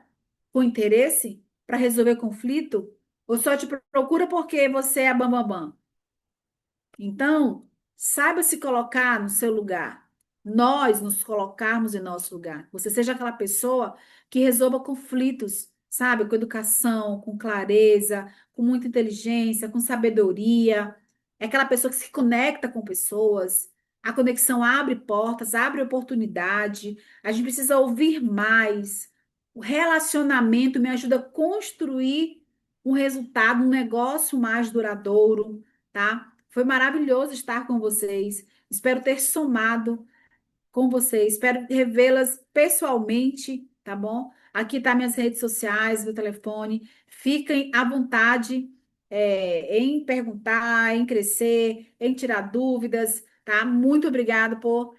com interesse para resolver conflito? Ou só te procura porque você é a bambambam? Então, saiba se colocar no seu lugar. Nós nos colocarmos em nosso lugar. Você seja aquela pessoa que resolva conflitos, sabe? Com educação, com clareza, com muita inteligência, com sabedoria. É aquela pessoa que se conecta com pessoas. A conexão abre portas, abre oportunidade. A gente precisa ouvir mais. O relacionamento me ajuda a construir um resultado, um negócio mais duradouro, tá? Foi maravilhoso estar com vocês. Espero ter somado com vocês. Espero revê-las pessoalmente, tá bom? Aqui tá minhas redes sociais, meu telefone. Fiquem à vontade, em perguntar, em crescer, em tirar dúvidas, tá? Muito obrigada por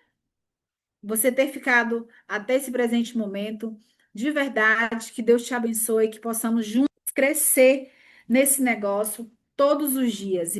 você ter ficado até esse presente momento. De verdade, que Deus te abençoe, que possamos juntos crescer nesse negócio todos os dias. E